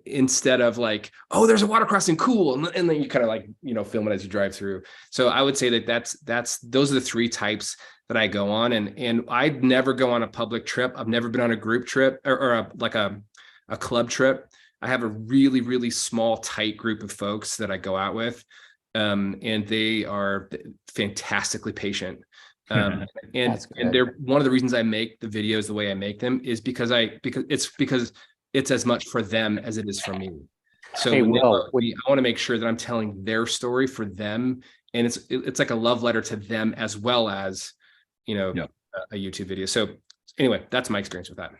Instead of like, oh, there's a water crossing, cool. And then you kind of like, film it as you drive through. So I would say that those are the three types that I go on. And I'd never go on a public trip. I've never been on a group trip or a club trip. I have a really, really small, tight group of folks that I go out with. And they are fantastically patient. And they're one of the reasons I make the videos the way I make them is because it's as much for them as it is for me. So I want to make sure that I'm telling their story for them. And it's like a love letter to them as well as, a YouTube video. So anyway, that's my experience with that.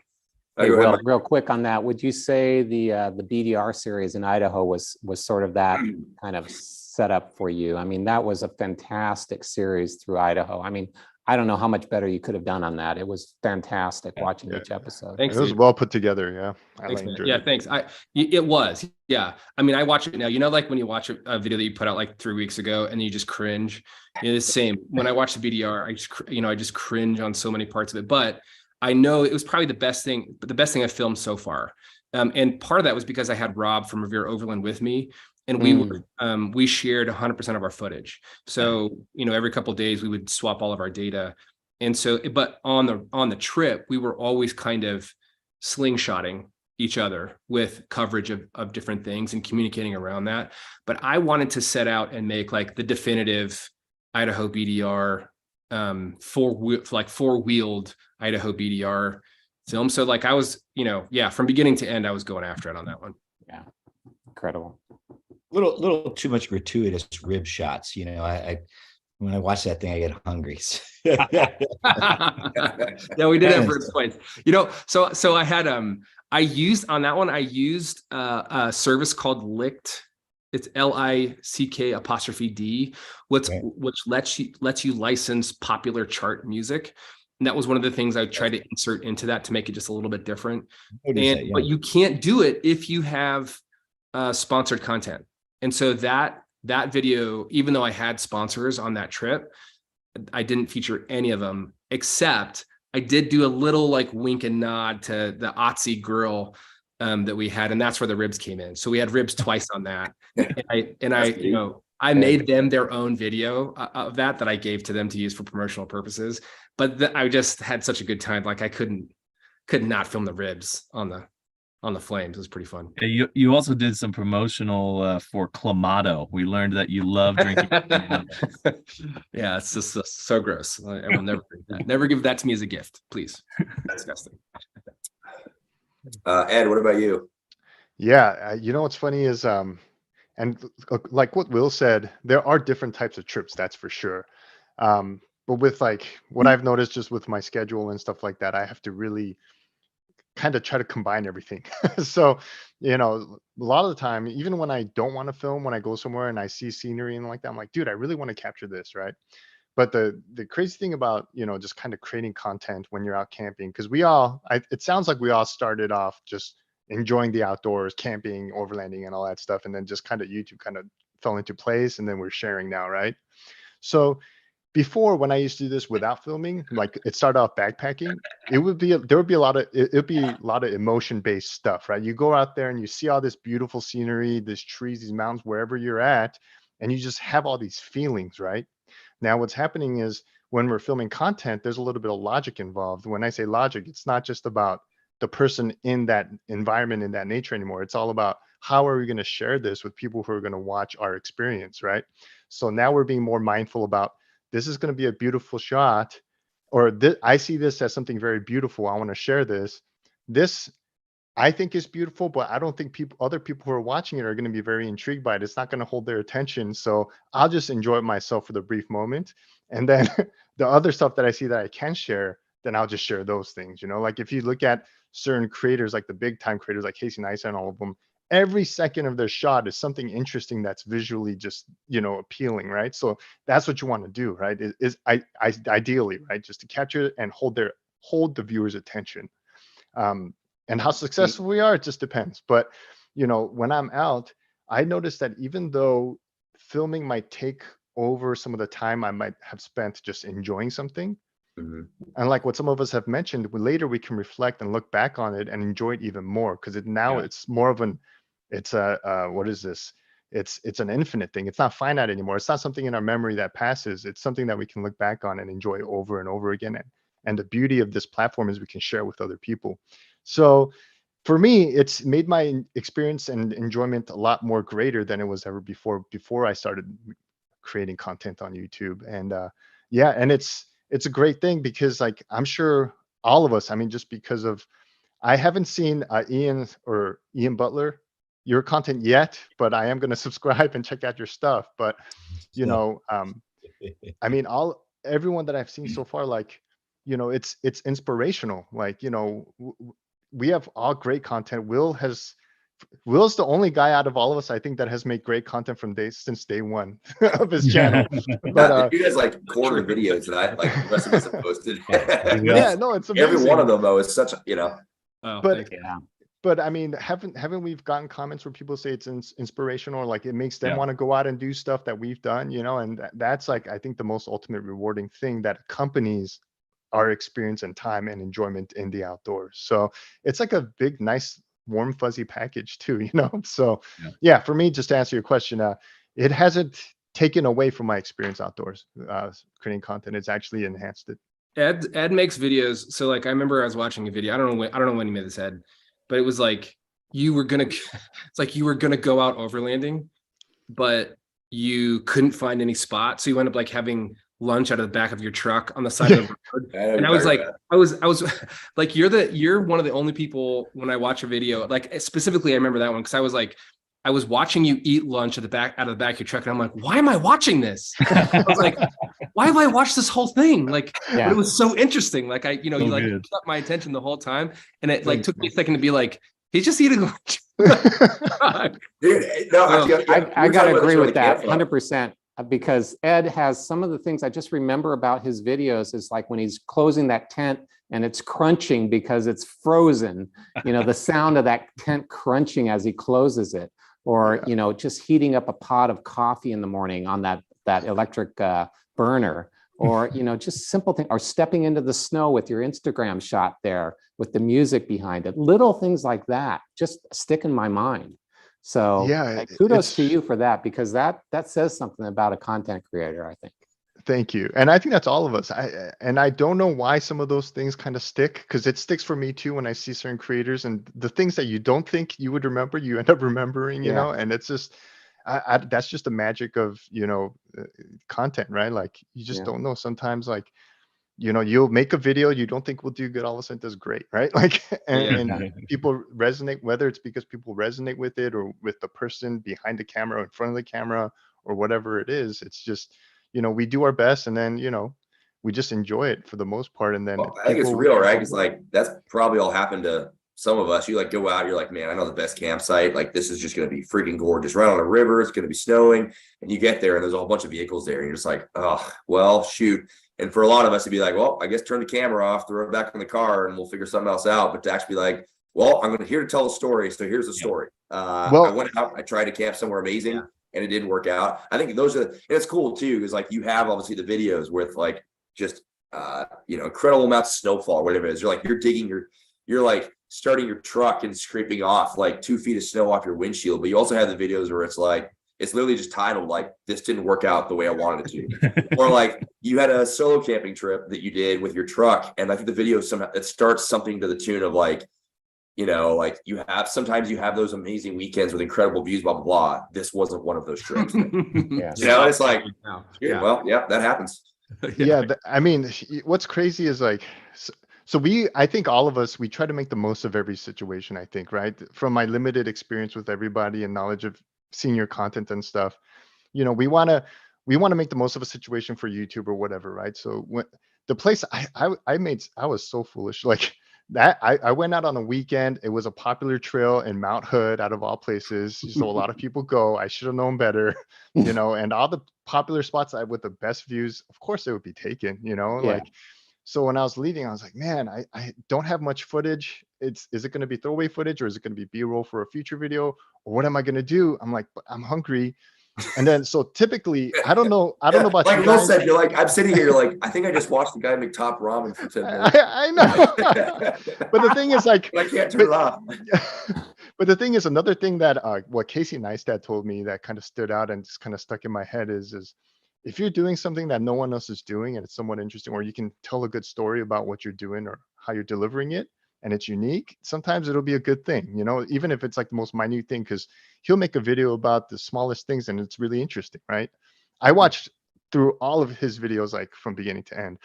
Hey, Will, real quick on that, would you say the BDR series in Idaho was sort of that kind of setup for you? I mean, that was a fantastic series through Idaho. I mean, I don't know how much better you could have done on that. It was fantastic watching each episode. Thanks, it was well put together. Yeah. Thanks, thanks. It was. Yeah. I mean, I watch it now, like when you watch a video that you put out like 3 weeks ago and you just cringe. It's the same. When I watch the BDR, I just cringe on so many parts of it, but I know it was probably the best thing I've filmed so far. And part of that was because I had Rob from Revere Overland with me, and we shared 100% of our footage. So, every couple of days we would swap all of our data. And so, but on the trip, we were always kind of slingshotting each other with coverage of different things and communicating around that. But I wanted to set out and make like the definitive Idaho BDR, four-wheeled Idaho BDR film. So like I was, from beginning to end, I was going after it on that one. Yeah. Incredible. Little too much gratuitous rib shots. When I watch that thing, I get hungry. Yeah, we did have rib points. So I had I used a service called Licked. It's LICK''D, which lets you license popular chart music. And that was one of the things I tried to insert into that to make it just a little bit different. But you can't do it if you have sponsored content. And so that video, even though I had sponsors on that trip, I didn't feature any of them, except I did do a little like wink and nod to the Otzi grill that we had, and that's where the ribs came in. So we had ribs twice on that. I made them their own video of that I gave to them to use for promotional purposes. But I just had such a good time. Like I could not film the ribs on the flames. It was pretty fun. Yeah, you also did some promotional for Clamato. We learned that you love drinking. Yeah, it's just so gross. I will never drink that. Never give that to me as a gift, please. Disgusting. Ed, what about you? Yeah, you know what's funny is and like what Will said, there are different types of trips, that's for sure. But with like what I've noticed just with my schedule and stuff like that, I have to really kind of try to combine everything. So, a lot of the time, even when I don't want to film, when I go somewhere and I see scenery and like that, I'm like, dude, I really want to capture this, right? But the crazy thing about, just kind of creating content when you're out camping, because it sounds like we all started off just enjoying the outdoors, camping, overlanding, and all that stuff, and then just kind of YouTube kind of fell into place, and then we're sharing now, right? So before, when I used to do this without filming, like it started off backpacking, there would be a lot of emotion-based stuff, right? You go out there and you see all this beautiful scenery, these trees, these mountains, wherever you're at, and you just have all these feelings, right? Now, what's happening is when we're filming content, there's a little bit of logic involved. When I say logic, it's not just about the person in that environment, in that nature anymore. It's all about how are we going to share this with people who are going to watch our experience, right? So now we're being more mindful about, this is going to be a beautiful shot, or I see this as something very beautiful. I want to share this. This I think is beautiful, but I don't think other people who are watching it are going to be very intrigued by it. It's not going to hold their attention. So I'll just enjoy it myself for the brief moment. And then the other stuff that I see that I can share, then I'll just share those things. Like if you look at certain creators, like the big time creators like Casey Neistat and all of them, every second of their shot is something interesting that's visually just, appealing, right? So that's what you want to do, right? Ideally, right? Just to capture it and hold the viewer's attention. And how successful we are, it just depends. But, when I'm out, I notice that even though filming might take over some of the time I might have spent just enjoying something, and like what some of us have mentioned, later we can reflect and look back on it and enjoy it even more, because it's more of what is this? It's an infinite thing. It's not finite anymore. It's not something in our memory that passes. It's something that we can look back on and enjoy over and over again. And the beauty of this platform is we can share with other people. So for me, it's made my experience and enjoyment a lot more greater than it was ever before I started creating content on YouTube. And and it's a great thing, because like I'm sure all of us, just because of, I haven't seen Ian Butler, your content yet, but I am going to subscribe and check out your stuff. But everyone that I've seen so far, like, it's inspirational. Like, we have all great content. Will's the only guy out of all of us, I think, that has made great content since day one of his channel. But you guys like corner videos that the rest of us have posted. No, it's amazing. Every one of them though is such a, But haven't we gotten comments where people say it's inspirational, like it makes them want to go out and do stuff that we've done, and that's like, I think, the most ultimate rewarding thing that accompanies our experience and time and enjoyment in the outdoors. So it's like a big, nice, warm, fuzzy package too, So for me, just to answer your question, it hasn't taken away from my experience outdoors creating content. It's actually enhanced it. Ed makes videos. So like, I remember I was watching a video. I don't know when he made this, Ed, but it was like you were gonna go out overlanding, but you couldn't find any spot, so you end up like having lunch out of the back of your truck on the side of the road. And I was like, I was like, you're one of the only people, when I watch a video, like specifically, I remember that one, because I was watching you eat lunch out of the back of your truck, and I'm like, why am I watching this? I was like, why have I watched this whole thing? Like, but it was so interesting. Like you kept my attention the whole time, and it like took me a second to be like, he's just eating lunch. Dude, no, I gotta agree with that 100%, because Ed has some of the things I just remember about his videos is like when he's closing that tent and it's crunching because it's frozen, the sound of that tent crunching as he closes it, or just heating up a pot of coffee in the morning on that electric burner, or, you know, just simple thing, or stepping into the snow with your Instagram shot there with the music behind it. Little things like that just stick in my mind. So Yeah, kudos to you for that, because that says something about a content creator, I think. Thank you. And I think that's all of us. I don't know why some of those things kind of stick, because it sticks for me too when I see certain creators, and the things that you don't think you would remember, you end up remembering, you know, and it's just, that's just the magic of, you know, content, right? Like you just don't know sometimes, like, you know, you'll make a video you don't think will do good, all of a sudden does great, right? Like, and people resonate, whether it's because people resonate with it or with the person behind the camera or in front of the camera or whatever it is. It's just, you know, we do our best, and then, you know, we just enjoy it for the most part. And then well, I think it's real, right? Because like that's probably all happened to some of us. You like go out, you're like, man, I know the best campsite. Like this is just going to be freaking gorgeous, right on a river. It's going to be snowing, and you get there and there's a whole bunch of vehicles there, and you're just like, oh, well, shoot. And for a lot of us to be like, well, I guess turn the camera off, throw it back in the car, and we'll figure something else out. But to actually be like, well, I'm here to tell a story, so here's the story. I went out, I tried to camp somewhere amazing. And it didn't work out. I think those are, and it's cool too, because like you have obviously the videos with like just you know, incredible amounts of snowfall, whatever it is. You're like, you're digging you're like starting your truck and scraping off like 2 feet of snow off your windshield. But you also have the videos where it's like, it's literally just titled like, this didn't work out the way I wanted it to. Or like you had a solo camping trip that you did with your truck, and I think the video somehow it starts something to the tune of like, you know, like sometimes you have those amazing weekends with incredible views, blah, blah, blah. This wasn't one of those trips. You know, it's like, well, yeah, that happens. I mean, what's crazy is like, so I think all of us, we try to make the most of every situation, I think, right? From my limited experience with everybody and knowledge of senior content and stuff, you know, we want to make the most of a situation for YouTube or whatever, right? So when the place I was so foolish, like, that I went out on a weekend. It was a popular trail in Mount Hood, out of all places. So a lot of people go. I should have known better, you know, and all the popular spots with the best views, of course they would be taken, you know, like, so when I was leaving, I was like, man, I don't have much footage. Is it going to be throwaway footage, or is it going to be B-roll for a future video, or what am I going to do? I'm like, I'm hungry. And then, so typically, I don't know about like you Will guys. said, you're like, I'm sitting here, you're like, I think I just watched the guy make top ramen for 10 minutes. I know. But the thing is, like, I can't turn it off. But the thing is, another thing that what Casey Neistat told me that kind of stood out and just kind of stuck in my head is if you're doing something that no one else is doing and it's somewhat interesting, or you can tell a good story about what you're doing or how you're delivering it, and it's unique, sometimes it'll be a good thing, you know, even if it's like the most minute thing, because he'll make a video about the smallest things and it's really interesting, right? I watched through all of his videos, like from beginning to end.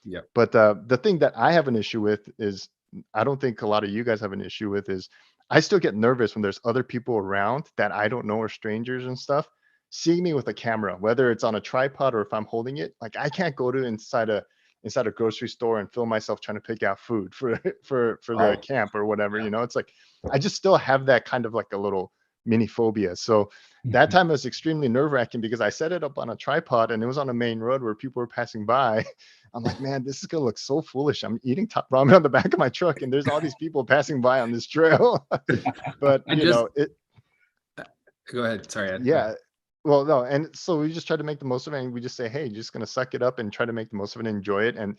Yeah. But the thing that I have an issue with is, I don't think a lot of you guys have an issue with, is I still get nervous when there's other people around that I don't know, or strangers and stuff, seeing me with a camera, whether it's on a tripod or if I'm holding it. Like, I can't go to inside a grocery store and film myself trying to pick out food for the camp or whatever, you know. It's like, I just still have that kind of like a little mini phobia. So that time was extremely nerve-wracking, because I set it up on a tripod and it was on a main road where people were passing by. I'm like, man, this is gonna look so foolish. I'm eating top ramen on the back of my truck and there's all these people passing by on this trail. But go ahead, sorry, Ed. Yeah. Well, no, and so we just try to make the most of it, and we just say, hey, just gonna suck it up and try to make the most of it and enjoy it, and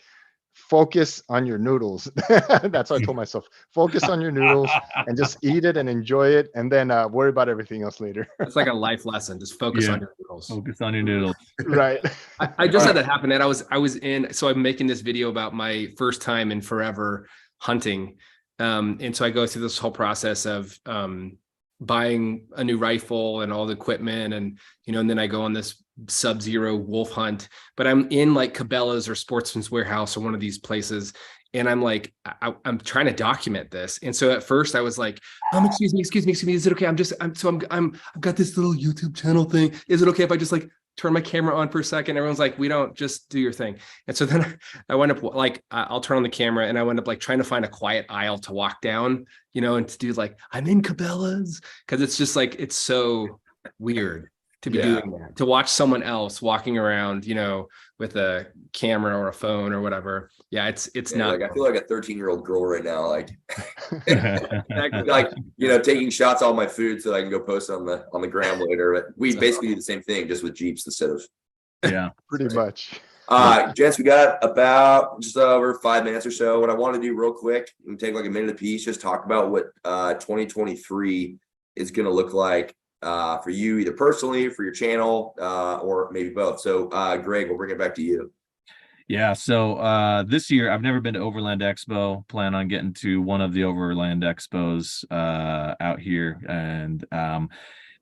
focus on your noodles. That's what I told myself. Focus on your noodles and just eat it and enjoy it, and then worry about everything else later. It's like a life lesson. Just focus on your noodles. Focus on your noodles. Right. I just had that happen, and I was in. So I'm making this video about my first time in forever hunting, and so I go through this whole process of buying a new rifle and all the equipment, and and then I go on this sub-zero wolf hunt, but I'm in like Cabela's or Sportsman's Warehouse or one of these places, and I'm like, I'm trying to document this. And so at first I was like, excuse me, is it okay? I've got this little YouTube channel thing. Is it okay if I just like turn my camera on for a second? Everyone's like, we don't, just do your thing. And so then I went up, like, I'll turn on the camera, and I went up like trying to find a quiet aisle to walk down, and to do like, I'm in Cabela's, because it's just like, it's so weird to be doing that, to watch someone else walking around, with a camera or a phone or whatever. Yeah, it's not. Like, I feel like a 13-year-old girl right now, like, like taking shots on my food so that I can go post it on the gram later. But we basically do the same thing, just with Jeeps instead of. Yeah, pretty much. Gents, we got about just over 5 minutes or so. What I want to do real quick and take like a minute apiece, just talk about what 2023 is going to look like for you, either personally, for your channel, or maybe both. So Greg, we'll bring it back to you. Yeah, so this year I've never been to Overland Expo. Plan on getting to one of the Overland Expos out here, and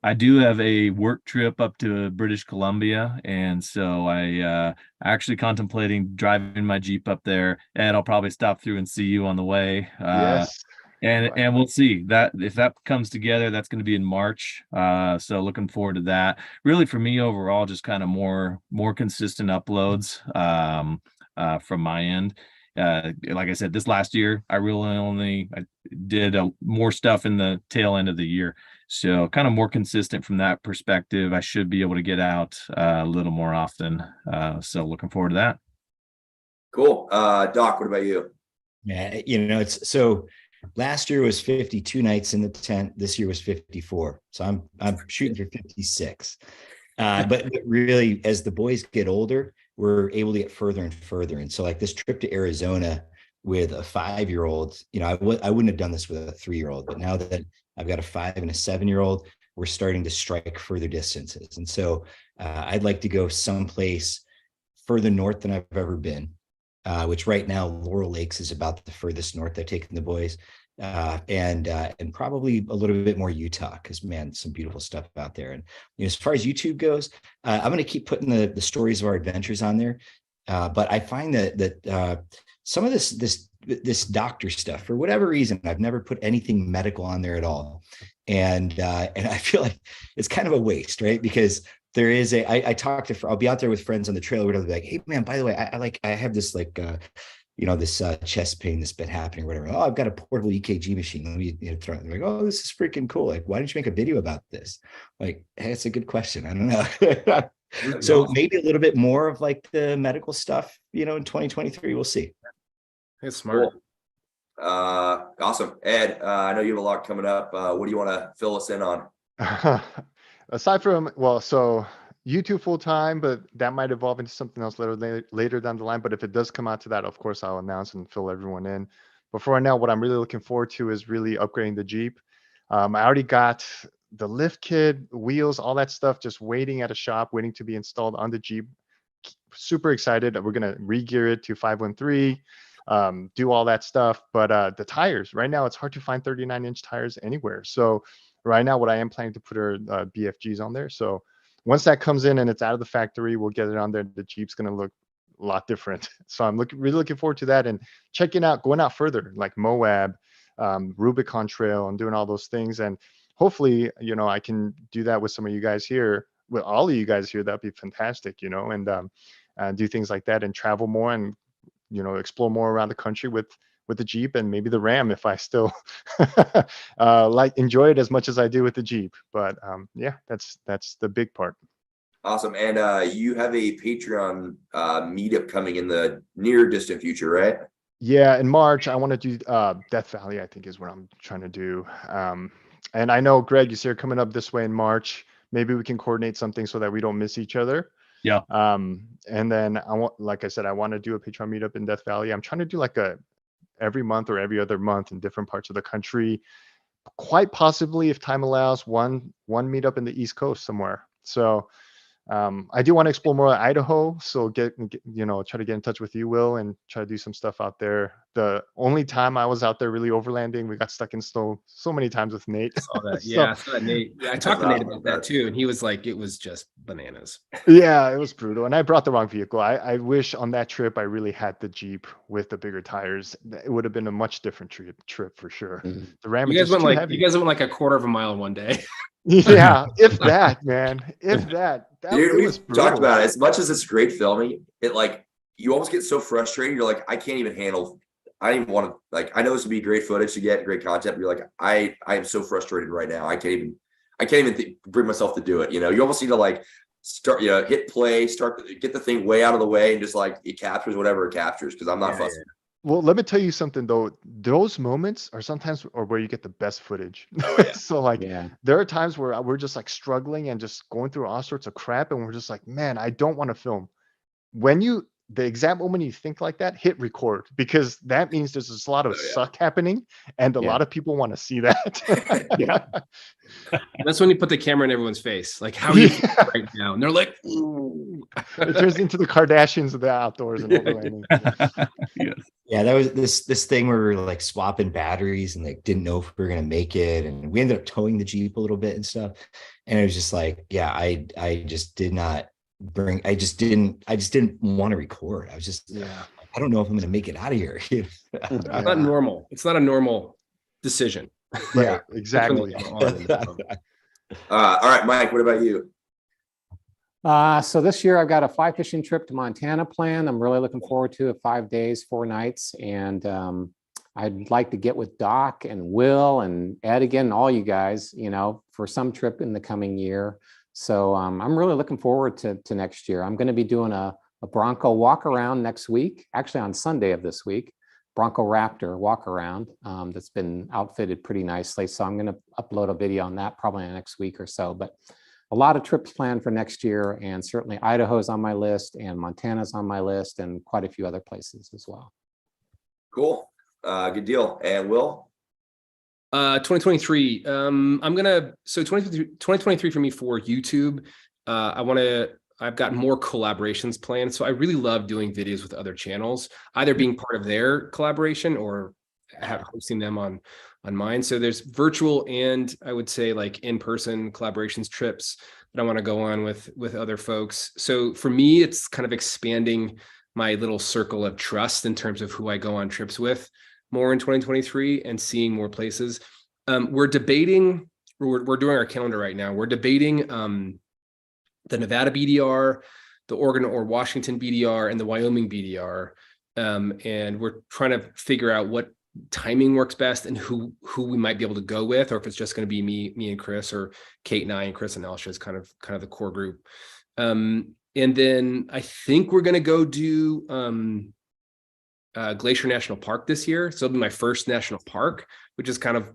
I do have a work trip up to British Columbia, and so I actually contemplating driving my Jeep up there, and I'll probably stop through and see you on the way. Yes. And we'll see that if that comes together, that's going to be in March. So looking forward to that. Really, for me overall, just kind of more consistent uploads from my end. Like I said, this last year, I did more stuff in the tail end of the year. So kind of more consistent from that perspective. I should be able to get out a little more often. So looking forward to that. Cool. Doc, what about you? Yeah, it's so last year was 52 nights in the tent. This year was 54. So I'm shooting for 56. But really, as the boys get older, we're able to get further and further. And so like this trip to Arizona with a 5-year-old, I wouldn't have done this with a 3-year-old, but now that I've got a 5 and a 7-year-old, we're starting to strike further distances. And so I'd like to go someplace further north than I've ever been, which right now Laurel Lakes is about the furthest north I've taken the boys, and probably a little bit more Utah, because man, some beautiful stuff out there. And as far as YouTube goes, I'm going to keep putting the stories of our adventures on there, but I find that some of this doctor stuff, for whatever reason, I've never put anything medical on there at all, and I feel like it's kind of a waste, right? Because there is I'll be out there with friends on the trail where they'll be like, hey man, by the way, I have this like this chest pain that's been happening or whatever. Oh, I've got a portable EKG machine. Let me throw it. They're like, oh, this is freaking cool. Like, why didn't you make a video about this? Like, hey, it's a good question. I don't know. So maybe a little bit more of like the medical stuff, in 2023, we'll see. It's smart. Cool. Awesome. Ed, I know you have a lot coming up. What do you want to fill us in on? Aside from, so YouTube full time, but that might evolve into something else later down the line. But if it does come out to that, of course, I'll announce and fill everyone in. But for right now, what I'm really looking forward to is really upgrading the Jeep. I already got the lift kit, wheels, all that stuff, just waiting at a shop, waiting to be installed on the Jeep. Super excited that we're going to re-gear it to 513, do all that stuff. But the tires, right now, it's hard to find 39-inch tires anywhere. So right now, what I am planning to put are BFGs on there. So once that comes in and it's out of the factory, we'll get it on there. The Jeep's going to look a lot different. So I'm really looking forward to that and going out further, like Moab, Rubicon Trail, and doing all those things. And hopefully, I can do that with some of you guys here, with all of you guys here. That'd be fantastic, and do things like that and travel more and, explore more around the country with the Jeep and maybe the Ram if I still enjoy it as much as I do with the Jeep. But yeah, that's the big part. Awesome. And you have a Patreon meetup coming in the near distant future, right? Yeah, in March I want to do Death Valley, I think is what I'm trying to do. And I know Greg, you see her coming up this way in March. Maybe we can coordinate something so that we don't miss each other. Yeah. And then I want to do a Patreon meetup in Death Valley. I'm trying to do like every month or every other month in different parts of the country, quite possibly, if time allows, one meetup in the East Coast somewhere. So I do want to explore more Idaho. So try to get in touch with you, Will, and try to do some stuff out there. The only time I was out there really overlanding, we got stuck in snow so many times with Nate. I saw that. Yeah, I saw that, Nate. Yeah, I talked to Nate about that too, and he was like, it was just bananas. Yeah, it was brutal. And I brought the wrong vehicle. I wish on that trip I really had the Jeep with the bigger tires. It would have been a much different trip for sure. Mm-hmm. The Ram You guys is went heavy. you guys went like a quarter of a mile in one day. Yeah, if that, man. If that. Dude, we was brutal. talked about it. As much as it's great filming, it like you almost get so frustrated. You're like, I can't even handle. I don't even want to, like, I know this would be great footage to get, great content, but you're like, I am so frustrated right now. I can't even bring myself to do it. You almost need to like start, hit play, get the thing way out of the way, and just like it captures whatever it captures, because I'm not fussing. Yeah. Well, let me tell you something though. Those moments are sometimes where you get the best footage. Oh, yeah. So there are times where we're just like struggling and just going through all sorts of crap, and we're just like, man, I don't want to film. When you the exact moment you think like that, hit record, because that means there's just a lot of suck happening, and a lot of people want to see that. Yeah. That's when you put the camera in everyone's face. Like, how are you feeling right now? And they're like, ooh. It turns into the Kardashians of the outdoors and overlanding. Yes. Yeah, that was this thing where we were like swapping batteries and like didn't know if we were gonna make it, and we ended up towing the Jeep a little bit and stuff. And it was just like, yeah, I just did not bring. I just didn't want to record. I was just, I don't know if I'm gonna make it out of here. It's not normal. It's not a normal decision. Yeah, exactly. All right, Mike, what about you? So this year I've got a fly fishing trip to Montana planned. I'm really looking forward to it. 5 days, 4 nights. And I'd like to get with Doc and Will and Ed again, and all you guys, you know, for some trip in the coming year. So I'm really looking forward to next year. I'm going to be doing a Bronco walk around next week, actually on Sunday of this week, Bronco Raptor walk around that's been outfitted pretty nicely. So I'm going to upload a video on that probably in the next week or so. But a lot of trips planned for next year, and certainly Idaho's on my list and Montana's on my list, and quite a few other places as well. Cool. Good deal. And Will? 2023. So 2023 for me for YouTube. I've got more collaborations planned. So I really love doing videos with other channels, either being part of their collaboration or hosting them on mine. So there's virtual and I would say like in-person collaborations trips that I want to go on with other folks. So for me, it's kind of expanding my little circle of trust in terms of who I go on trips with more in 2023 and seeing more places. We're debating, we're doing our calendar right now. We're debating the Nevada BDR, the Oregon or Washington BDR, and the Wyoming BDR. And we're trying to figure out what timing works best and who we might be able to go with, or if it's just going to be me and Chris, or Kate and I and Chris and Elsha is kind of the core group. And then I think we're going to go do Glacier National Park this year. So it'll be my first national park, which is kind of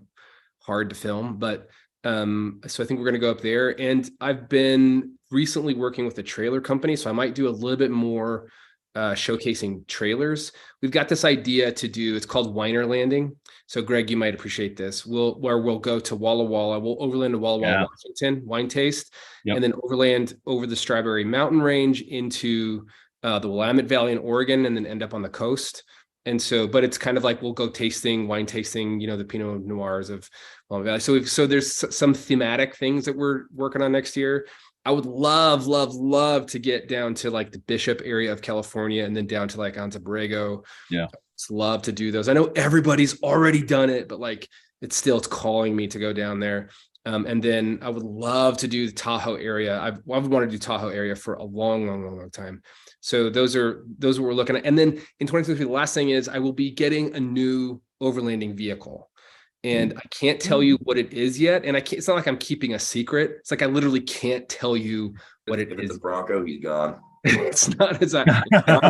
hard to film, but so I think we're going to go up there. And I've been recently working with a trailer company, so I might do a little bit more showcasing trailers. We've got this idea to do, it's called Winerlanding. So Greg, you might appreciate this. We'll go to Walla Walla. We'll overland to Walla Walla, Washington, wine taste, and then overland over the Strawberry Mountain Range into the Willamette Valley in Oregon, and then end up on the coast. And so, but it's kind of like we'll go wine tasting, the Pinot Noirs of Willamette Valley. So there's some thematic things that we're working on next year. I would love to get down to like the Bishop area of California and then down to like Anza Borrego. Yeah. I'd love to do those. I know everybody's already done it, but like it's calling me to go down there. And then I would love to do the Tahoe area. I've wanted to do Tahoe area for a long time. So those are what we're looking at. And then in 2023, the last thing is I will be getting a new overlanding vehicle. And I can't tell you what it is yet. And it's not like I'm keeping a secret. It's like I literally can't tell you what it is. It's a Bronco, he's gone. It's not a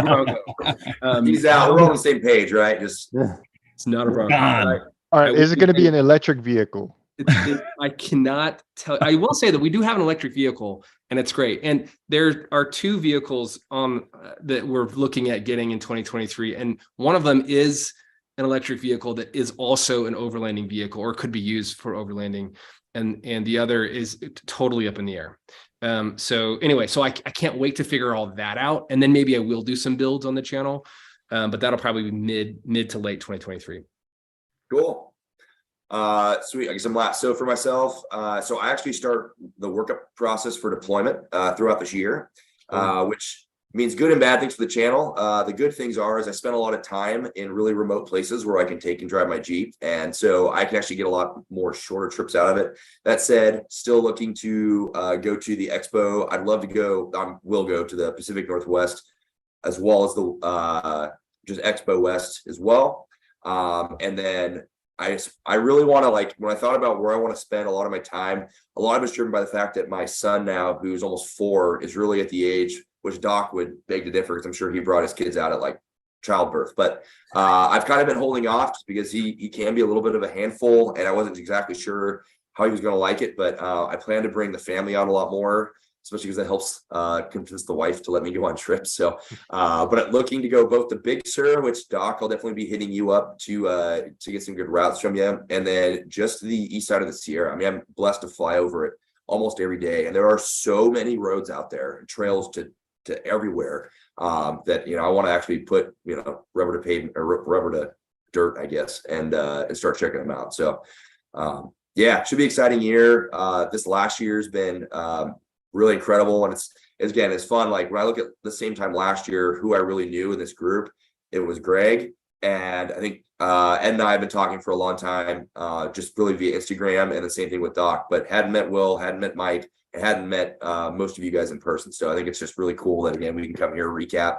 Bronco. He's out. We're on the same page, right? It's not a Bronco. All right. Is it going to be an electric vehicle? I cannot tell. I will say that we do have an electric vehicle, and it's great. And there are 2 vehicles that we're looking at getting in 2023, and one of them is an electric vehicle that is also an overlanding vehicle, or could be used for overlanding, and the other is totally up in the air. So anyway, I can't wait to figure all that out, and then maybe I will do some builds on the channel, but that'll probably be mid to late 2023. Cool. Sweet. I guess I'm last. So for myself, so I actually start the workup process for deployment throughout this year, which means good and bad things for the channel. The good things are I spend a lot of time in really remote places where I can take and drive my Jeep, and so I can actually get a lot more shorter trips out of it. That said, still looking to go to the expo. I'd love to go. Will go to the Pacific Northwest as well as the just Expo West as well, and then I really want to, like, when I thought about where I want to spend a lot of my time, a lot of it's driven by the fact that my son now, who's almost 4, is really at the age, which Doc would beg to differ because I'm sure he brought his kids out at like childbirth. But I've kind of been holding off just because he can be a little bit of a handful, and I wasn't exactly sure how he was going to like it. But I plan to bring the family on a lot more. especially because that helps convince the wife to let me go on trips. So, but looking to go both to Big Sur, which Doc, I'll definitely be hitting you up to get some good routes from you, and then just the east side of the Sierra. I mean, I'm blessed to fly over it almost every day, and there are so many roads out there, trails to everywhere, that I want to actually put rubber to pavement or rubber to dirt, I guess, and start checking them out. So yeah, should be an exciting year. This last year's been really incredible, and it's fun. Like when I look at the same time last year, who I really knew in this group, it was Greg, and I think Ed and I have been talking for a long time, just really via Instagram, and the same thing with Doc, but hadn't met Will, hadn't met Mike, and hadn't met most of you guys in person. So I think it's just really cool that again we can come here and recap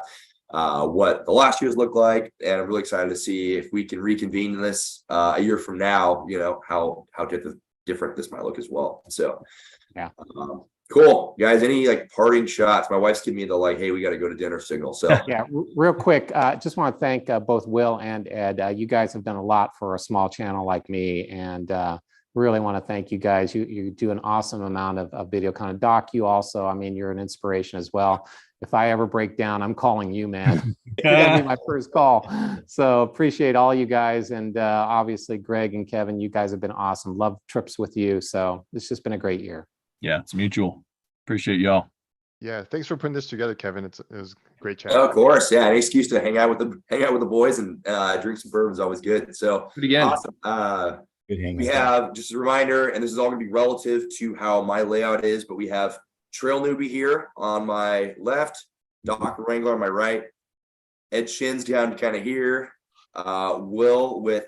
what the last year's looked like, and I'm really excited to see if we can reconvene this a year from now. How different this might look as well. So yeah, cool, guys. Any like parting shots? My wife's giving me the like, hey, we got to go to dinner signal. So yeah, real quick, just want to thank both Will and Ed. You guys have done a lot for a small channel like me, and really want to thank you guys. You do an awesome amount of video content. Doc, you also, I mean, you're an inspiration as well. If I ever break down, I'm calling you, man. You're gonna be my first call. So appreciate all you guys, and obviously Greg and Kevin, you guys have been awesome. Love trips with you. So it's just been a great year. Yeah, it's mutual. Appreciate y'all. Yeah, thanks for putting this together, Kevin. It was a great chat. oh, of course, yeah. Any excuse to hang out with the boys and drink some bourbon is always good. So Again. awesome. We have just a reminder, and this is all going to be relative to how my layout is, but we have Trail Newbie here on my left, Doc Wrangler on my right, Ed Shin's down kind of here, Will with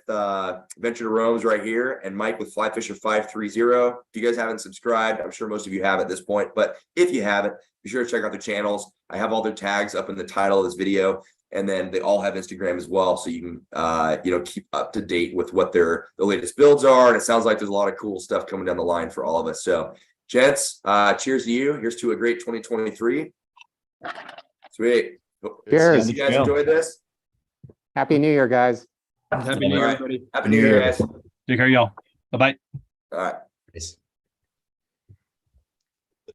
Venture to Rome's right here, and Mike with Fly Fisher 530. If you guys haven't subscribed, I'm sure most of you have at this point, but if you haven't, be sure to check out their channels. I have all their tags up in the title of this video. And then they all have Instagram as well, so you can keep up to date with what the latest builds are. And it sounds like there's a lot of cool stuff coming down the line for all of us. So, gents, cheers to you. Here's to a great 2023. Sweet. Cheers. You guys enjoyed this. Happy New Year, guys. Happy New Year, everybody. Happy New Year, guys. Take care, y'all. Bye-bye. All right. Yes.